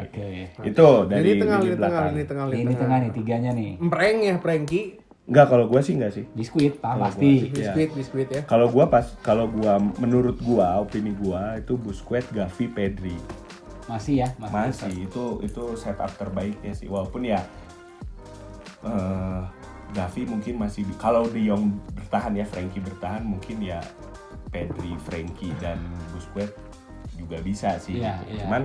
Itu dari Ini tengah, lini ini tengah, belakang. ini tengah, Ini tengah nih, tiganya nih. Empreng ya, Prengki. Enggak, kalau gua sih enggak sih. Biskuit, Kalau pasti. Iya. Biskuit ya. Kalau gua menurut gua opini gua itu Busquets, Gavi, Pedri. Masih ya, Masih itu setup terbaiknya sih walaupun ya Gavi mungkin masih kalau De Jong bertahan ya, Frenkie bertahan mungkin ya Pedri, Frenkie dan Busquets juga bisa sih. Iya, gitu. iya. Cuman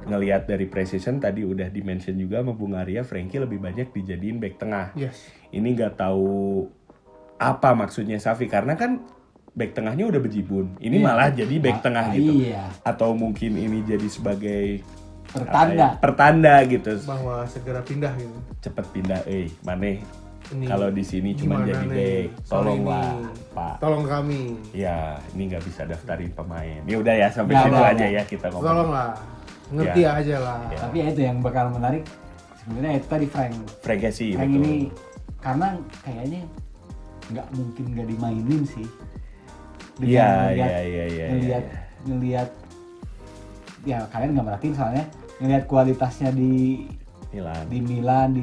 ngelihat dari precision tadi udah di-mention juga sama Bung Arya, Frenkie lebih banyak dijadiin back tengah. Yes. Ini nggak tahu apa maksudnya Xavi karena kan back tengahnya udah bejibun. Ini Iya. malah jadi back tengah gitu. Iya. Atau mungkin ini jadi sebagai Pertanda. pertanda gitu. Bahwa segera pindah gitu. Cepet pindah, maneh Ini kalau di sini cuma gimana jadi nih? back. Soal Tolonglah, ini. Pak. Tolong kami. Ya, ini nggak bisa daftarin pemain. Ya udah ya sampai Nggak, situ nggak, aja nggak. ya kita ngomong. Tolonglah. Ngerti aja lah. Tapi ya itu yang bakal menarik sebenarnya itu tadi Frank Kessie, Frank betul. ini karena kayaknya nggak mungkin nggak dimainin sih. Iya. Ngelihat ya kalian nggak merhatiin soalnya ngelihat kualitasnya di Milan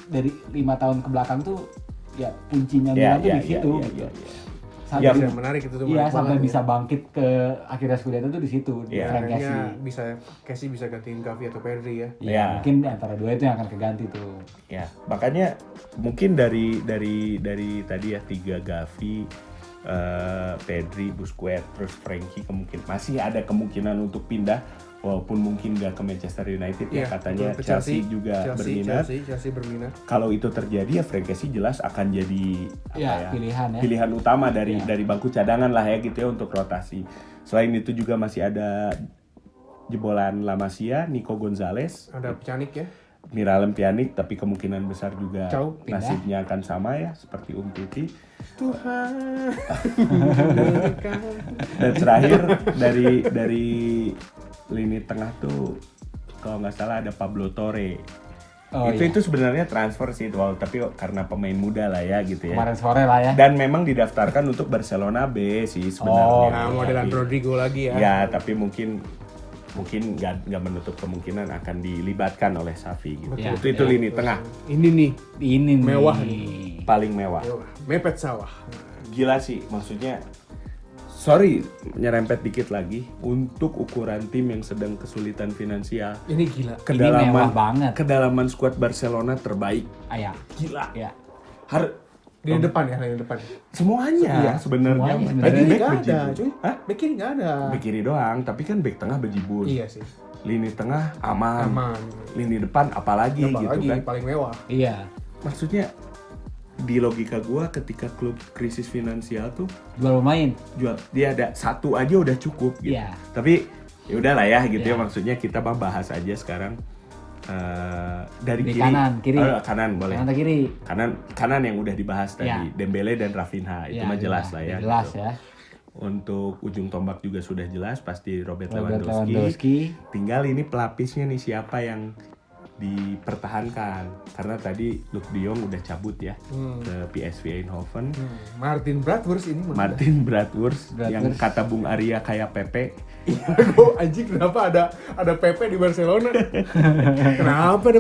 dari 5 tahun ke belakang tuh ya kuncinya Milan tuh di situ gitu. Sampai bisa menarik itu tuh. Iya, sampai bisa bangkit ke akhirnya Scudetto tuh di situ. Frank Kessie bisa gantiin Gavi atau Pedri ya. Iya, mungkin antara dua itu yang akan keganti tuh. Ya, makanya mungkin dari tadi ya 3 Gavi, Pedri, Busquets, terus Frankie masih ada kemungkinan untuk pindah walaupun mungkin nggak ke Manchester United ya katanya Chelsea juga berminat. Chelsea berminat. Kalau itu terjadi ya Frank Kessie jelas akan jadi pilihan utama dari bangku cadangan lah ya gitu ya untuk rotasi. Selain itu juga masih ada jebolan La Masia, Nico Gonzalez, ada Pjanic ya. Miralem Pjanic, tapi kemungkinan besar juga nasibnya akan sama ya seperti Umtiti. Tuhan. Dan terakhir dari lini tengah tuh kalau nggak salah ada Pablo Torre. Itu sebenarnya transfer sih tapi karena pemain muda lah ya gitu ya. Kemarin sore lah ya. Dan memang didaftarkan untuk Barcelona B sih sebenarnya. Modelan Rodrigo lagi ya. Ya, tapi mungkin nggak menutup kemungkinan akan dilibatkan oleh Xavi gitu. Itu lini tengah. Ini mewah nih. Paling mewah. Mepet sawah. Gila sih, maksudnya sorry nyerempet dikit lagi untuk ukuran tim yang sedang kesulitan finansial. Ini gila. Ini mewah banget. Kedalaman skuad Barcelona terbaik. Gila. Ya. Di depan. Semuanya sebenarnya. Back kiri nggak ada, cuy. Back kiri nggak ada. Back kiri doang, tapi kan back tengah bejibun. Iya sih. Lini tengah aman. Lini depan apalagi gitu kan. Paling mewah. Iya. Maksudnya di logika gua ketika klub krisis finansial tuh jual pemain. Dia ada satu aja udah cukup gitu. Iya. Tapi ya udahlah ya gitu ya, maksudnya kita bahas aja sekarang dari kiri. Kiri. Kanan boleh. Kanan atau kiri? Kanan yang udah dibahas tadi, Dembele dan Rafinha itu mah jelas lah ya. Jelas gitu. ya. Untuk ujung tombak juga sudah jelas pasti Robert Lewandowski. Tinggal ini pelapisnya nih siapa yang dipertahankan karena tadi Luuk de Jong udah cabut ya ke PSV Eindhoven. Martin Bratwurst yang kata Bung Arya kayak Pepe. Anjing kenapa ada Pepe di Barcelona? Kenapa ada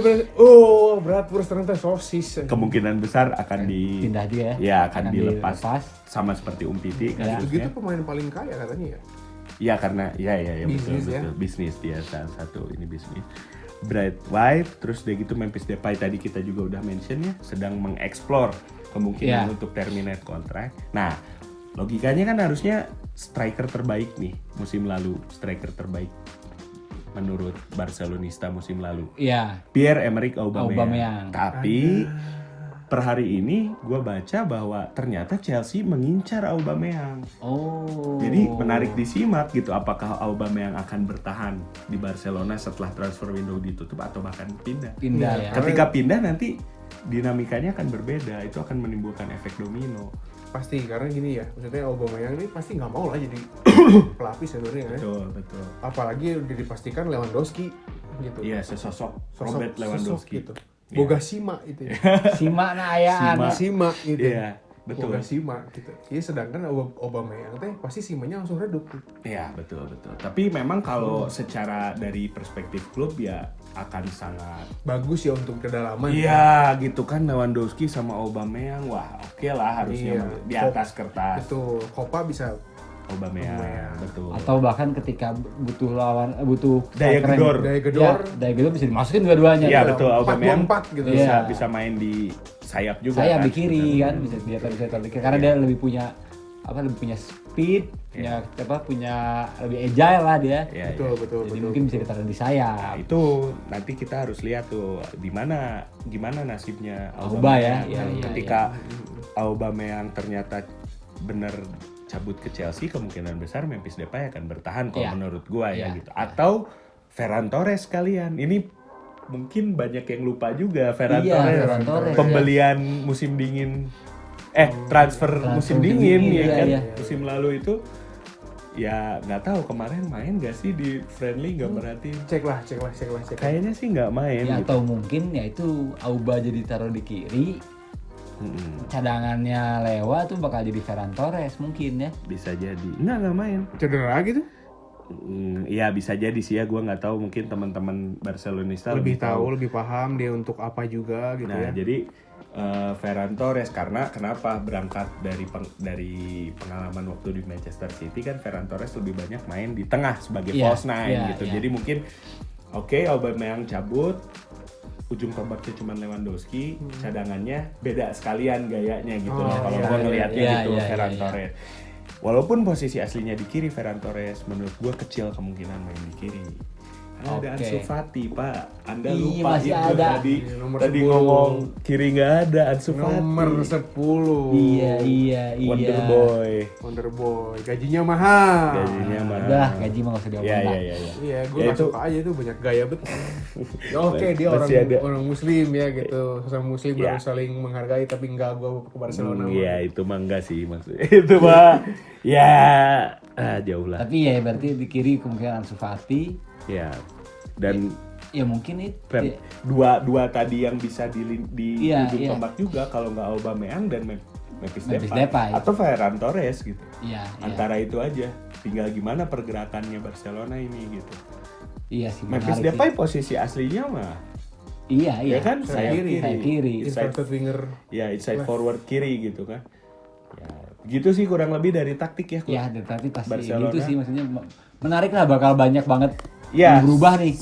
Bratwurst ternyata sosis. Kemungkinan besar akan pindah dia ya akan dilepas sama seperti Umtiti kan. Itu pemain paling kaya katanya ya. Iya karena ya betul. Bisnis dia salah satu ini bisnis. Bright White, terus dia gitu Memphis Depay tadi kita juga udah mention ya, sedang mengeksplor kemungkinan untuk terminate kontrak. Nah, logikanya kan harusnya striker terbaik nih musim lalu, striker terbaik menurut Barcelonista musim lalu. Iya. Pierre-Emerick Aubameyang. Tapi per hari ini gue baca bahwa ternyata Chelsea mengincar Aubameyang. Jadi menarik disimak gitu, apakah Aubameyang akan bertahan di Barcelona setelah transfer window ditutup atau bahkan pindah. Ya. Ketika pindah nanti dinamikanya akan berbeda, itu akan menimbulkan efek domino. Pasti karena gini ya, maksudnya Aubameyang ini pasti nggak mau lah jadi pelapis sebenarnya kan. Betul. Apalagi udah dipastikan Lewandowski gitu. Iya, sosok Robert Lewandowski gitu. Boga Sima itu ya. Sima na ayaan. Sima gitu. Iya, betul. Boga Sima gitu. Jadi sedangkan Aubameyang teh pasti Simanya langsung redup. Iya, betul. Tapi memang kalau secara dari perspektif klub ya akan sangat bagus ya untuk kedalaman. Iya, gitu kan Lewandowski sama Aubameyang. Wah, oke lah harusnya di atas kertas. Betul. Copa bisa Aubameyang, betul. Atau bahkan ketika butuh Daya gedor bisa dimasukin dua-duanya. Iya, betul. Aubameyang 4 gitu. Bisa main di sayap juga. Sayap di kiri kan, bisa di kiri karena dia lebih punya speed, punya lebih agile lah dia. Betul. Jadi mungkin bisa ditaruh di sayap. Nah, itu nanti kita harus lihat tuh gimana nasibnya Aubameyang ketika Aubameyang ternyata benar cabut ke Chelsea, kemungkinan besar Memphis Depay akan bertahan kalau menurut gua gitu. Atau Ferran Torres sekalian. Ini mungkin banyak yang lupa juga Ferran Torres. Pembelian musim dingin transfer musim dingin ya kan. Musim lalu itu ya nggak tahu kemarin main gak sih di friendly, nggak perhatiin. Cek lah. Kayaknya sih nggak main. Ya gitu. atau mungkin ya itu Auba jadi taruh di kiri, cadangannya Lewa tuh bakal jadi Ferran Torres mungkin ya. Bisa jadi. Nggak main. Cedera gitu. Ya bisa jadi sih ya, gue nggak tau, mungkin teman-teman Barcelonista Lebih tahu, lebih paham dia untuk apa juga gitu Nah ya. jadi Ferran Torres, karena kenapa berangkat dari pengalaman waktu di Manchester City kan, Ferran Torres lebih banyak main di tengah sebagai false nine gitu. Jadi mungkin Aubameyang cabut, ujung tombaknya cuma Lewandowski, cadangannya beda sekalian gayanya gitu loh. Kalau gue ngelihatnya gitu Ferran Torres. Walaupun posisi aslinya di kiri, Ferran Torres menurut gue kecil kemungkinan main di kiri. Ada Ansu Fati, Pak. Anda lupa masih itu ada. tadi ngomong kiri nggak ada Ansu Fati. Nomor 10. Iya. Wonder Boy. Gajinya mahal. Udah, gaji mah gak usah diomongin lah. Iya, gue gak suka aja itu banyak gaya betul. Ya oke, dia orang muslim ya gitu. Sesama muslim harus saling menghargai, tapi enggak gue ke Barcelona. Iya, itu mah enggak sih maksudnya. Itu mah ya jauh lah. Tapi ya berarti di kiri kemungkinan Ansu Fati. Ya. Dan ya mungkin itu dua tadi yang bisa di ujung tombak juga, kalau nggak Aubameyang dan Memphis Depay atau Ferran Torres gitu. Antara itu aja. Tinggal gimana pergerakannya Barcelona ini gitu. Iya sih. Memphis Depay posisi aslinya mah. Iya. Ya kan sayap kiri. Inverted winger. Ya, inside forward kiri gitu kan. Ya, gitu sih kurang lebih dari taktik ya. Ya, dari taktik pasti Barcelona. gitu sih, maksudnya menarik lah, bakal banyak banget ya, berubah nih.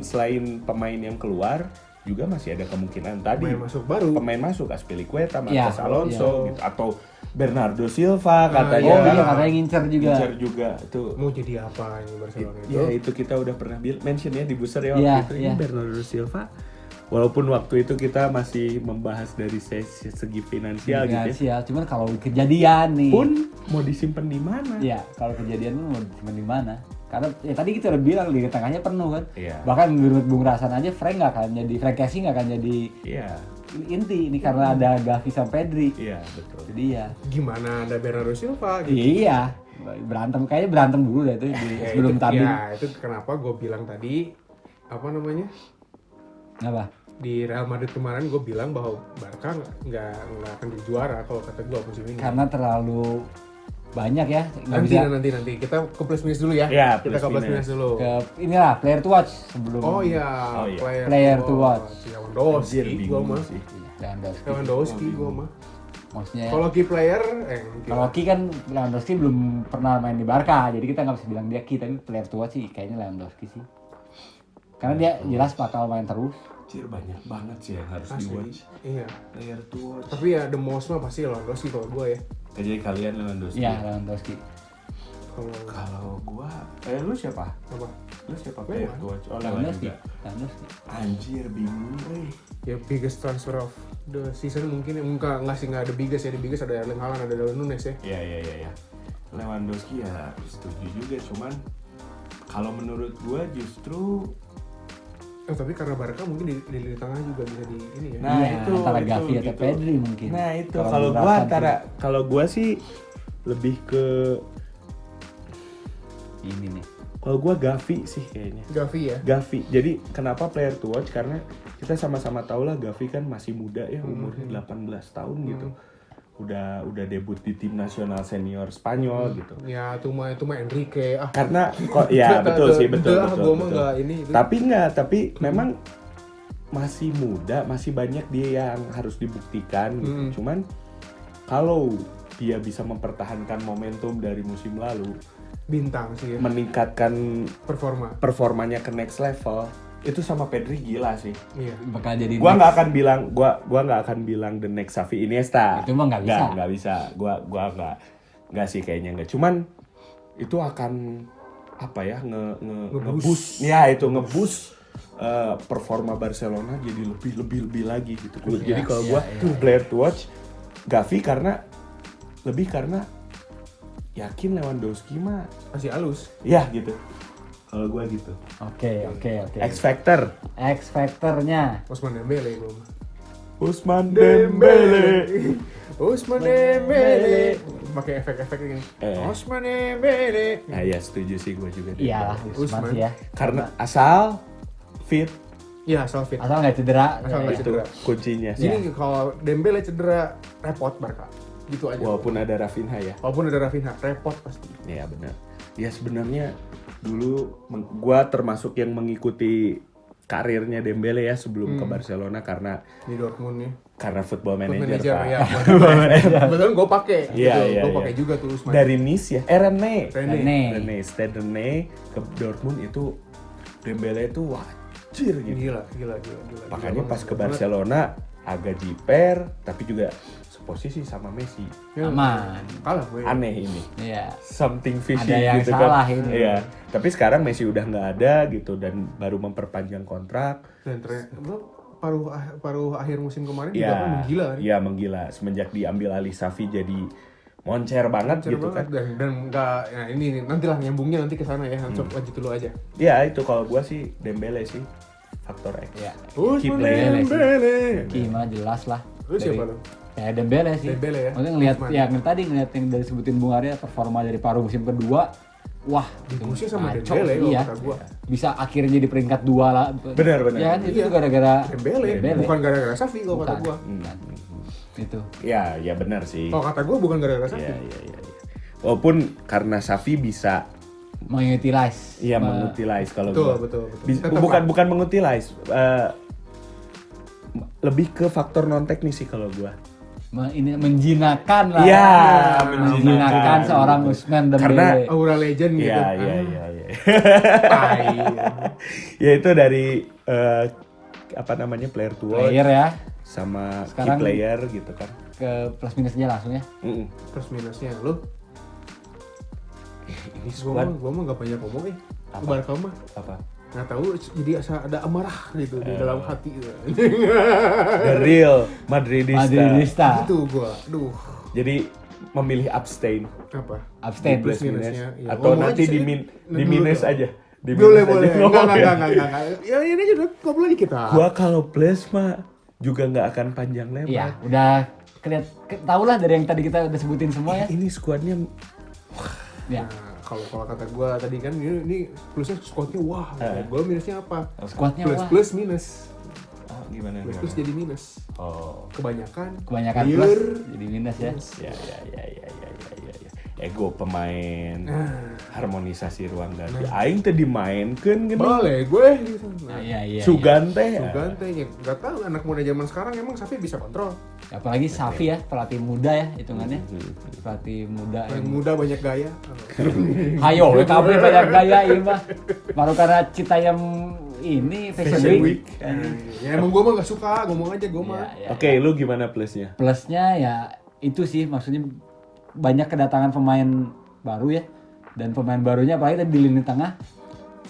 Selain pemain yang keluar, juga masih ada kemungkinan tadi pemain masuk Azpilicueta, Marcos Alonso gitu, atau Bernardo Silva katanya. Katanya ngincer juga tuh. Mau jadi apa ini Barcelona itu? Ya itu kita udah pernah mention ya di booster ya waktu itu. Ini Bernardo Silva. Walaupun waktu itu kita masih membahas dari segi finansial gitu ya. Cuman kalau kejadian nih pun mau disimpan di mana? Ya, kalau kejadian pun mau disimpan di mana? Karena ya tadi kita udah bilang di tengahnya penuh kan. Iya. Bahkan menurut Bung Rasan aja Frank Kessie nggak akan jadi inti ini karena ada Gavi sama Pedri. Iya, betul. Jadi ya. Gimana ada Bernardo Silva gitu. Iya. Kayaknya berantem dulu deh itu sebelum tanding. Ya, itu kenapa gue bilang tadi apa namanya? Apa? Di Real Madrid kemarin gue bilang bahwa Barca nggak akan jadi juara kalau kata gue musim ini. Karena terlalu banyak ya. Nanti kita ke plus minus dulu ya. Kita ke plus minus dulu. Ke inilah player to watch sebelum. Player to watch. Lewandowski gue mah. Lewandowski gue mah. Maksudnya. Kalau key player, kalau key kan Lewandowski belum pernah main di Barca, jadi kita nggak bisa bilang dia key, tapi player to watch sih kayaknya Lewandowski sih. Karena dia jelas bakal main terus. Banyak banget sih yang harus di-watch. Iya. Player to watch. Tapi ya the most mah pasti Lewandowski kalau gue ya. Jadi kalian Lewandowski. Iya, Lewandowski. Kalau gua, lu siapa? Apa? Lu siapa player to watch? Oh, Lewandowski. Anjir, bingung Ya biggest transfer of the season mungkin nggak ada biggest ya, di biggest ada Erling Haaland, ada Darwin Nunes ya. Iya. Lewandowski ya setuju juga, cuman kalau menurut gua justru tapi karena Barca mungkin di tengah juga bisa di ini ya. Nah, itu antara Gavi atau Pedri mungkin. Nah, itu kalau gua sih lebih ke ini nih. Kalau gua Gavi sih kayaknya. Gavi. Jadi kenapa player to watch? Karena kita sama-sama tahu lah Gavi kan masih muda ya, umurnya 18 tahun gitu. Udah debut di tim nasional senior Spanyol gitu. Ya itu mah Enrique. Karena kok ya betul. Tapi memang masih muda, masih banyak dia yang harus dibuktikan gitu. Cuman kalau dia bisa mempertahankan momentum dari musim lalu, bintang sih ya. Meningkatkan performanya ke next level. Itu sama Pedri gila sih. Iya. Bakal jadi. Gua nggak akan bilang the next Xavi Iniesta. Itu mah nggak bisa. Nggak bisa. Gua nggak sih kayaknya nggak. Cuman itu akan apa ya nge-boost. Ya itu nge-boost performa Barcelona jadi lebih lagi gitu. Jadi kalau gua player to watch Gavi karena yakin Lewandowski mah masih halus. Ya gitu. Kalau gue gitu. Oke. X Factor. X Factornya. Ousmane Dembele gue mah. Usman Dembele. Usman Dembele. Pakai efek-efek ini. Usman Dembele. Nah ya setuju sih gue juga. Iyalah, Usman sih ya. Karena asal fit. Iya, asal fit. Asal nggak cedera. Asal nggak Itu cedera. kuncinya sih. Jadi kalau Dembele cedera, repot Barca. Gitu aja. Walaupun ada Rafinha ya. Walaupun ada Rafinha, repot pasti. Iya benar. Ya sebenarnya dulu gua termasuk yang mengikuti karirnya Dembele ya sebelum ke Barcelona karena Di Dortmund ya. football manager, Manager Pak. ya. Betul, gue pakai. Iya, iya, Gue iya. pakai juga tuh Usman. Dari Nice ya. Rene. Stade Rene ke Dortmund itu Dembele itu wajir gitu. Gila. Makanya Gila pas banget. ke Barcelona agak jiper tapi juga seposisi sama Messi. Ya, Aman. Kalah gue. Aneh ini. Iya. Something fishy Ada yang gitu salah kan. ini. Iya. Tapi sekarang Messi udah nggak ada gitu dan baru memperpanjang kontrak. Dan ternyata paruh akhir musim kemarin juga Iya. kan menggila kan. Iya menggila semenjak diambil alih Xavi jadi moncer banget Lancar gitu banget. kan. Dan enggak, nah ini nantilah nyambungnya nanti ke sana ya. Lanjut dulu aja. Ya itu kalau gua sih Dembele sih faktor X. Iya. Key Usman player. Dembele. Kima jelas lah. Lu siapa lu? Ya Dembele sih. Dembele ya. Maksudnya ngelihat Usman. ya tadi ngelihat yang dari sebutin Bung Arya performa dari paruh musim kedua, wah Digusnya sama ngaco Dembele sih, kalau iya. kata gua. Bisa akhirnya di peringkat 2 lah. Benar. Ya kan itu Iya. tuh gara-gara Dembele, bukan gara-gara Xavi kalau kata gua. Itu. Ya benar sih. Kalau kata gua bukan gara-gara Xavi. Iya. Walaupun karena Xavi bisa Mengutilize. mengutilize kalau Betul, gua. betul. Bisa- Tetap bukan mengutilize. Lebih ke faktor non teknis sih kalau gua. Ini menjinakkan lah. Iya, menjinakkan seorang Usman Dembele. Karena aura legend gitu. Iya. Tai. Ya itu dari player to watch player ya sama Sekarang- key player gitu kan. ke plus minusnya langsung ya. Mm-mm. Plus minusnya lu. Ini Gua squad mah gak banyak ngomong Apa? Barca mah apa? nggak tahu, jadi ada amarah gitu di dalam hati. The real Madridista. Gitu gua. Duh. Jadi memilih abstain Apa? Abstain. Plus minus minusnya. Iya. atau Ngomong nanti aja sih. di minus Dulu. aja. Di Boleh. minus aja. Enggak. Ya ini aja udah ngobrol aja kita. Gua kalau plus mah juga nggak akan panjang lebar. Iya, udah tahu lah dari yang tadi kita udah sebutin semua ya. Ini skuadnya Ya. Nah, kalau kata gua tadi kan ini plusnya squadnya wah. Gua minusnya apa? Squadnya wah. Plus minus. gimana? Plus jadi minus. Oh. Kebanyakan Kebanyakan liar. plus jadi minus ya. Ya. Ego pemain, harmonisasi ruang ganti. Aing teh dimainkeun gini. Boleh gue gitu. Nah, Iya. Sugan teh ya, nggak tahu anak muda zaman sekarang emang Xavi bisa kontrol. Apalagi Xavi ya, pelatih muda ya hitungannya. Pelatih muda Yang yang muda banyak gaya. hayo WKB banyak gaya ini mah. Baru karena Citayam ini Fashion Week. Ya emang gue mah nggak suka, ngomong aja gue mah. Ya, Oke, lu gimana plusnya? Plusnya ya itu sih, maksudnya banyak kedatangan pemain baru ya, dan pemain barunya apalagi tadi di lini tengah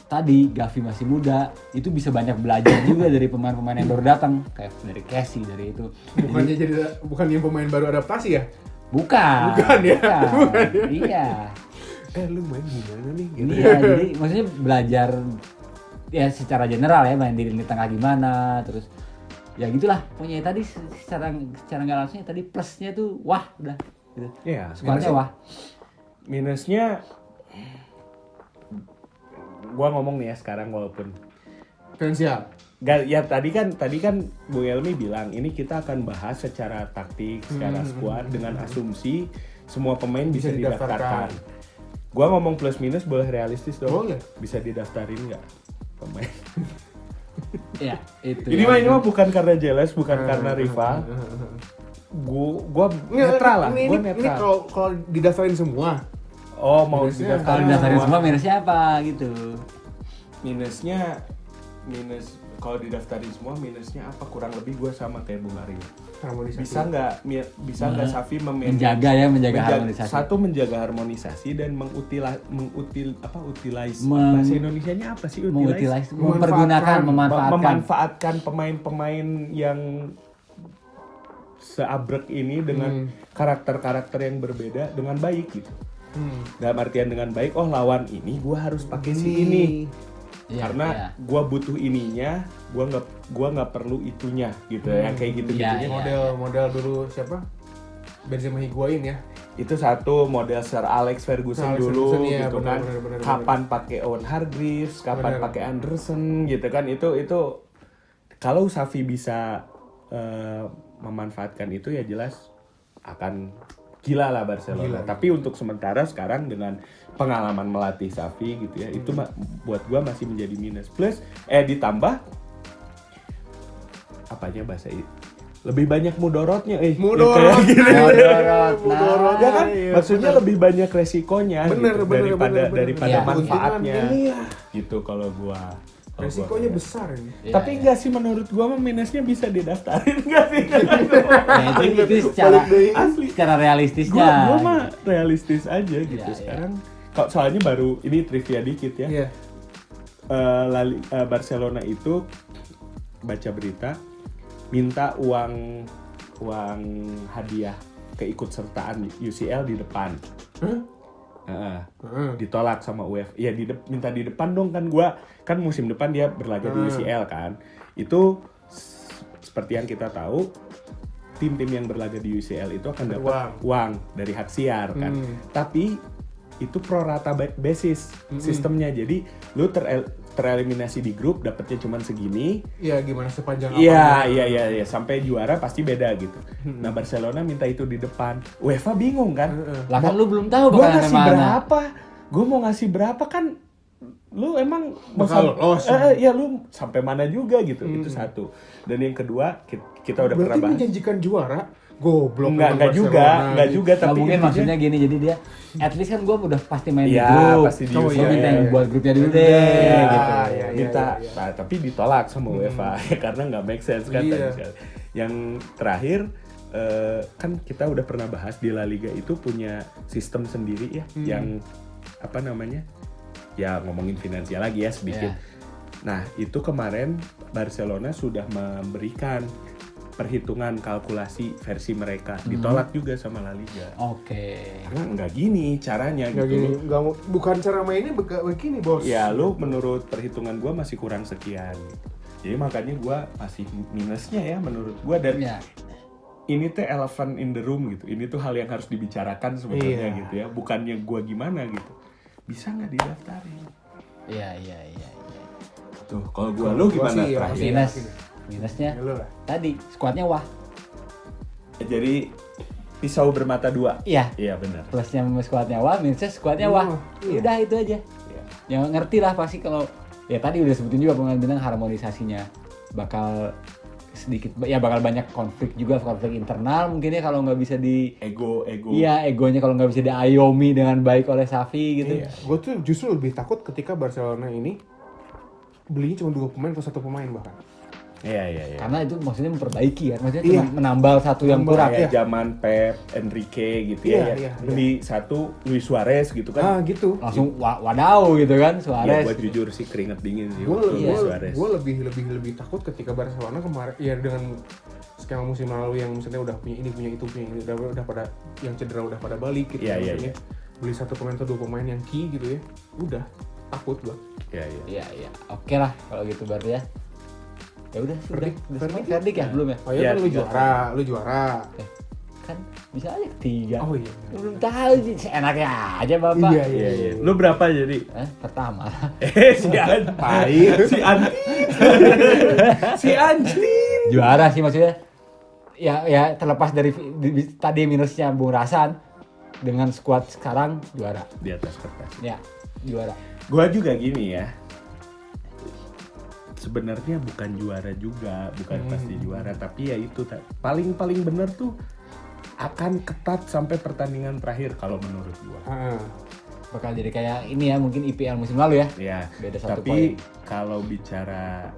tadi Gavi masih muda, itu bisa banyak belajar juga dari pemain-pemain yang baru datang kayak dari Casey, dari itu. Bukan yang pemain baru adaptasi ya? Bukan ya? Bukan ya? Iya Lu main gimana nih? Gitu. ini ya, jadi maksudnya belajar ya secara general ya, main di lini tengah gimana, terus ya gitulah pokoknya tadi secara nggak langsungnya tadi plusnya tuh wah udah gitu. Iya, Skuadnya wah. minusnya gua ngomong nih ya sekarang walaupun Finansial. ya tadi kan Bung Elmi bilang ini kita akan bahas secara taktik, secara skuad dengan asumsi semua pemain bisa didaftarkan. Gua ngomong plus minus boleh realistis dong. Boleh. Bisa didaftarin nggak pemain? Ya itu. Ini mah bukan karena jealous, bukan karena rival. Gua netral lah, gua Ini netral. kalau didaftarin semua. Oh, mau Minusnya kalau didaftarin didaftarin semua. semua minusnya apa gitu. Minus kalau didaftarin semua minusnya apa? Kurang lebih gue sama kayak Bung Aryo. Harmonisasi. Bisa nggak Xavi Menjaga harmonisasi. Satu, menjaga harmonisasi dan utilize Meng- bahasa Indonesianya apa sih Mengutilize, memanfaatkan. memanfaatkan pemain-pemain yang seabrek ini dengan karakter-karakter yang berbeda dengan baik gitu. Dalam artian dengan baik, oh lawan ini gue harus pakai si ini. Iya, Karena iya. gue butuh ininya gua nggak perlu itunya gitu yang kayak gitu-gitunya. Iya. Model dulu siapa? Benzema Higuain ya. Itu satu model Sir Alex Ferguson dulu iya, gitu benar, kan. benar. Kapan pakai Owen Hargreaves, kapan Benar. pakai Anderson gitu kan. Itu kalau Xavi bisa memanfaatkan itu ya jelas akan gila lah Barcelona. Gila. Tapi untuk sementara sekarang dengan pengalaman melatih Xavi gitu ya, itu buat gua masih menjadi minus. Plus ditambah apanya bahasa lebih banyak mudorotnya Mudorot. kayak gini. Mudorot. Ya kan? Iya, Maksudnya bener. lebih banyak resikonya Bener, gitu, bener, bener. daripada Iya. manfaatnya. Iya. Gitu kalau gua. Resikonya besar ini. Iya, Tapi iya. enggak sih menurut gua mah minusnya bisa didaftarin enggak sih? Ya, itu secara Asli. secara realistisnya. Gua mah realistis aja gitu Iya, sekarang. Kok soalnya baru ini trivia dikit ya. Iya. Barcelona itu baca berita minta uang hadiah keikutsertaan UCL di depan. Hah? Ditolak sama UEFA. Ya minta di depan dong kan, gua kan musim depan dia berlaga di UCL kan. Itu seperti yang kita tahu tim-tim yang berlaga di UCL itu akan dapat uang dari hak siar kan. Tapi itu pro rata basis sistemnya. Jadi lu tereliminasi di grup dapatnya cuma segini. Iya, gimana sepanjang Iya, sampai juara pasti beda gitu. Nah, Barcelona minta itu di depan. UEFA bingung kan? Lah kan lu belum tahu Gua bakalan ngasih mana. berapa? Gue mau ngasih berapa kan? Lu emang Bakal lolos. ya lu sampai mana juga gitu. Itu satu. Dan yang kedua kita udah Berarti pernah bahas. menjanjikan juara. Goblok. Enggak juga gitu. Nggak tapi mungkin intinya- maksudnya gini, jadi dia at least kan gue udah pasti main di Iya, grup. pasti di Gue UCL. minta yang buat grupnya dulu deh Iya, gitu. iya. minta. Nah, tapi ditolak sama UEFA karena nggak make sense kan. Iya. tadi. Yang terakhir kan kita udah pernah bahas di La Liga itu punya sistem sendiri ya, yang apa namanya? Ya ngomongin finansial lagi ya sedikit. Iya. Nah, itu kemarin Barcelona sudah memberikan perhitungan kalkulasi versi mereka, ditolak juga sama La Liga. Oke. Karena nggak gini caranya Nggak gitu. gini, bukan cara mainnya begini, Bos. Ya lu menurut perhitungan gua masih kurang sekian gitu. Jadi makanya gua masih minusnya ya menurut gua, dan Ya. ini tuh elephant in the room gitu. Ini tuh hal yang harus dibicarakan sebenarnya Iya. gitu ya. Bukannya gua gimana gitu. Bisa nggak didaftarin? Iya. Tuh, kalau gua lu Gua gimana sih, terakhir? iya. Minusnya Ya, lu lah. tadi squadnya wah. Jadi pisau bermata dua. Iya. Iya benar. Plusnya squadnya wah, minusnya squadnya wah. Iya. Udah itu aja. Iya. Yang ngerti lah pasti kalau ya tadi udah sebutin juga pemain bintang harmonisasinya bakal sedikit ya bakal banyak konflik internal mungkin ya kalau nggak bisa di Ego. iya egonya kalau nggak bisa diayomi dengan baik oleh Xavi gitu. Iya. Gue tuh justru lebih takut ketika Barcelona ini belinya cuma 2 pemain atau 1 pemain bahkan. Iya. Karena itu maksudnya memperbaiki kan, maksudnya Iya. cuma menambal satu yang kurang. Kayak zaman Pep, Enrique gitu ya. Iya, Beli satu Luis Suarez gitu kan. Gitu. Langsung wadaw gitu kan Iya, Suarez. gue jujur sih keringet dingin sih Gue waktu Luis Suarez. lebih takut ketika Barcelona kemarin ya dengan skema musim lalu yang misalnya udah punya ini udah pada yang cedera udah pada balik gitu. Iya, maksudnya beli 1 pemain atau 2 pemain yang key gitu ya. Udah takut gua. Iya. Iya. Oke lah kalau gitu berarti ya. Ya udah, verdict ya belum ya? Oh iya, Iya, kan lu 3-1. juara. Kan bisa aja ketiga. Oh iya. Belum tahu sih, enaknya aja Bapak. Iya. Lu berapa jadi? Pertama. Si Anti. Si Anti. Juara sih maksudnya. Ya terlepas dari tadi minusnya Bung Rasan dengan skuad sekarang juara. Di atas kertas. Ya, juara. Gua juga gini ya. Sebenarnya bukan juara juga, bukan pasti juara, tapi ya itu paling bener tuh akan ketat sampai pertandingan terakhir kalau menurut gua. Bakal jadi kayak ini ya mungkin IPL musim lalu ya. Ya, Beda 1 tapi poin. kalau bicara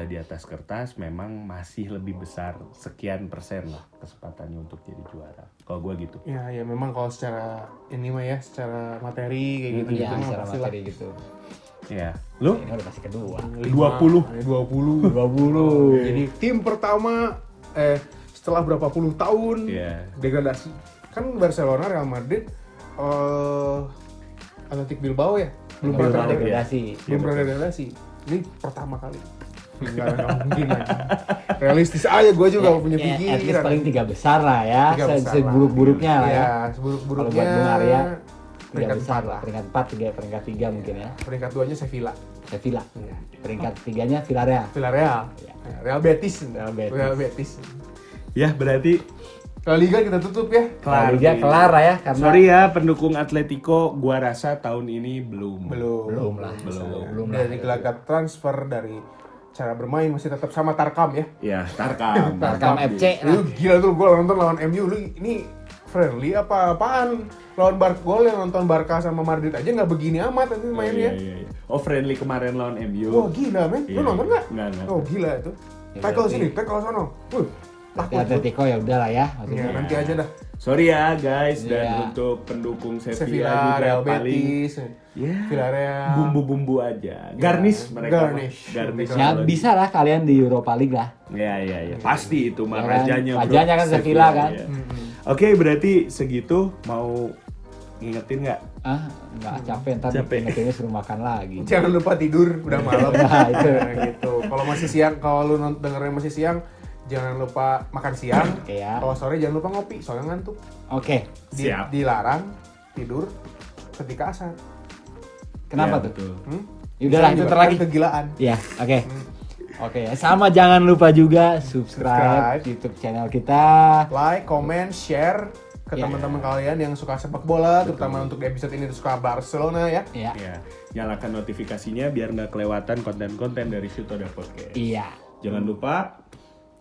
di atas kertas memang masih lebih besar sekian persen lah kesempatannya untuk jadi juara. Kalau gua gitu. Ya memang kalau secara ini mah ya, secara materi kayak gitu Iya, mah secara pasti materi gitu. Ya, lu Ini udah pasti kedua. 20. 20. 20. Jadi tim pertama setelah berapa puluh tahun Iya. degradasi. Kan Barcelona, Real Madrid, Athletic Bilbao ya belum pernah Belum degradasi. degradasi. Belum pernah degradasi. Ini pertama kali. Enggak mungkin aja. Realistis aja gue juga punya At least pikiran. paling 3 besar lah ya. Tiga besar lah. Seburuk-buruknya lah ya. Iya, Kalau seburuk-buruknya. buat Bung Arya 3 peringkat besar 4 lah. Peringkat 4, peringkat 3 mungkin ya. Peringkat 2-nya Sevilla. Sevilla. Peringkat 3-nya Villarreal. Villarreal. Iya. Real Betis. Real Betis. Ya berarti La Liga kita tutup ya. La Liga kelar lah ya karena sorry ya pendukung Atletico, gua rasa tahun ini belum. belum lah. Belum. Dari gelagat transfer, dari cara bermain masih tetap sama Tarkam ya. Ya, Tarkam. Tarkam FC lah. Lu gila tuh gue nonton lawan MU, lu ini friendly apaan? Lawan gol yang nonton Barca sama Madrid aja nggak begini amat nanti mainnya. Iya. Oh, friendly kemarin lawan MU. Wah gila men, lu Iya. nonton nggak? Nggak. Oh gila itu. Ya, Tackle berarti- sini, tackle sono. Tapi Takut. Atletico ya udah lah ya Ya, maksudnya. nanti aja dah. Sorry ya guys, dan Iya. untuk pendukung Sevilla Sevilla, juga Real paling Betis, ya, Villarreal. bumbu-bumbu aja. Garnish mereka. Garnish. Garnish. Ya bisa lah kalian di Europa League lah. Ya. Pasti itu mah Ya kan? rajanya. bro. Rajanya kan Sevilla kan. Ya. Oke, berarti segitu mau ngingetin nggak? Nggak capek ntar Capek. ingetinnya suruh makan lagi. Jangan lupa tidur, udah malam. Nah, itu. Nah, gitu. Kalau masih siang, kalau lu dengerin masih siang, jangan lupa makan siang. Iya. Kalau sore jangan lupa ngopi, soalnya ngantuk. Oke. Siap. Dilarang tidur ketika asar. Kenapa Ya, tuh? betul. Yaudah lah, itu Menyebabkan lagi. kegilaan. Ya, oke. Oke, sama jangan lupa juga subscribe Subscribe. YouTube channel kita. Like, comment, share ke Ya. teman-teman kalian yang suka sepak bola, terutama untuk di episode ini suka Barcelona ya. Ya. Ya, nyalakan notifikasinya biar nggak kelewatan konten-konten dari Syutoda Podcast. Iya. Jangan lupa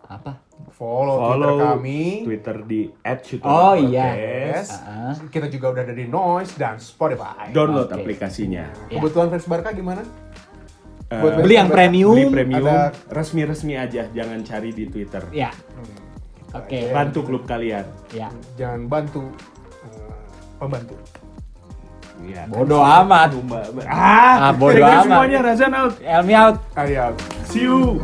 Apa? Follow Twitter kami. Twitter di @syutoda Oh, iya. Yes. Ah. Kita juga udah ada di Noise dan Spotify. Download Oke. aplikasinya. Ya. Kebetulan fans Barca gimana? Eh, Buat Beli yang premium. Beli premium, Ada- resmi-resmi aja, jangan cari di Twitter. Ya. Oke. Bantu klub kalian. Ya. Jangan bantu pembantu. Ya. Bodoh amat. Ah, Bodoh thank you amat. semuanya, Razan out. Helmi out. Ayo. See you.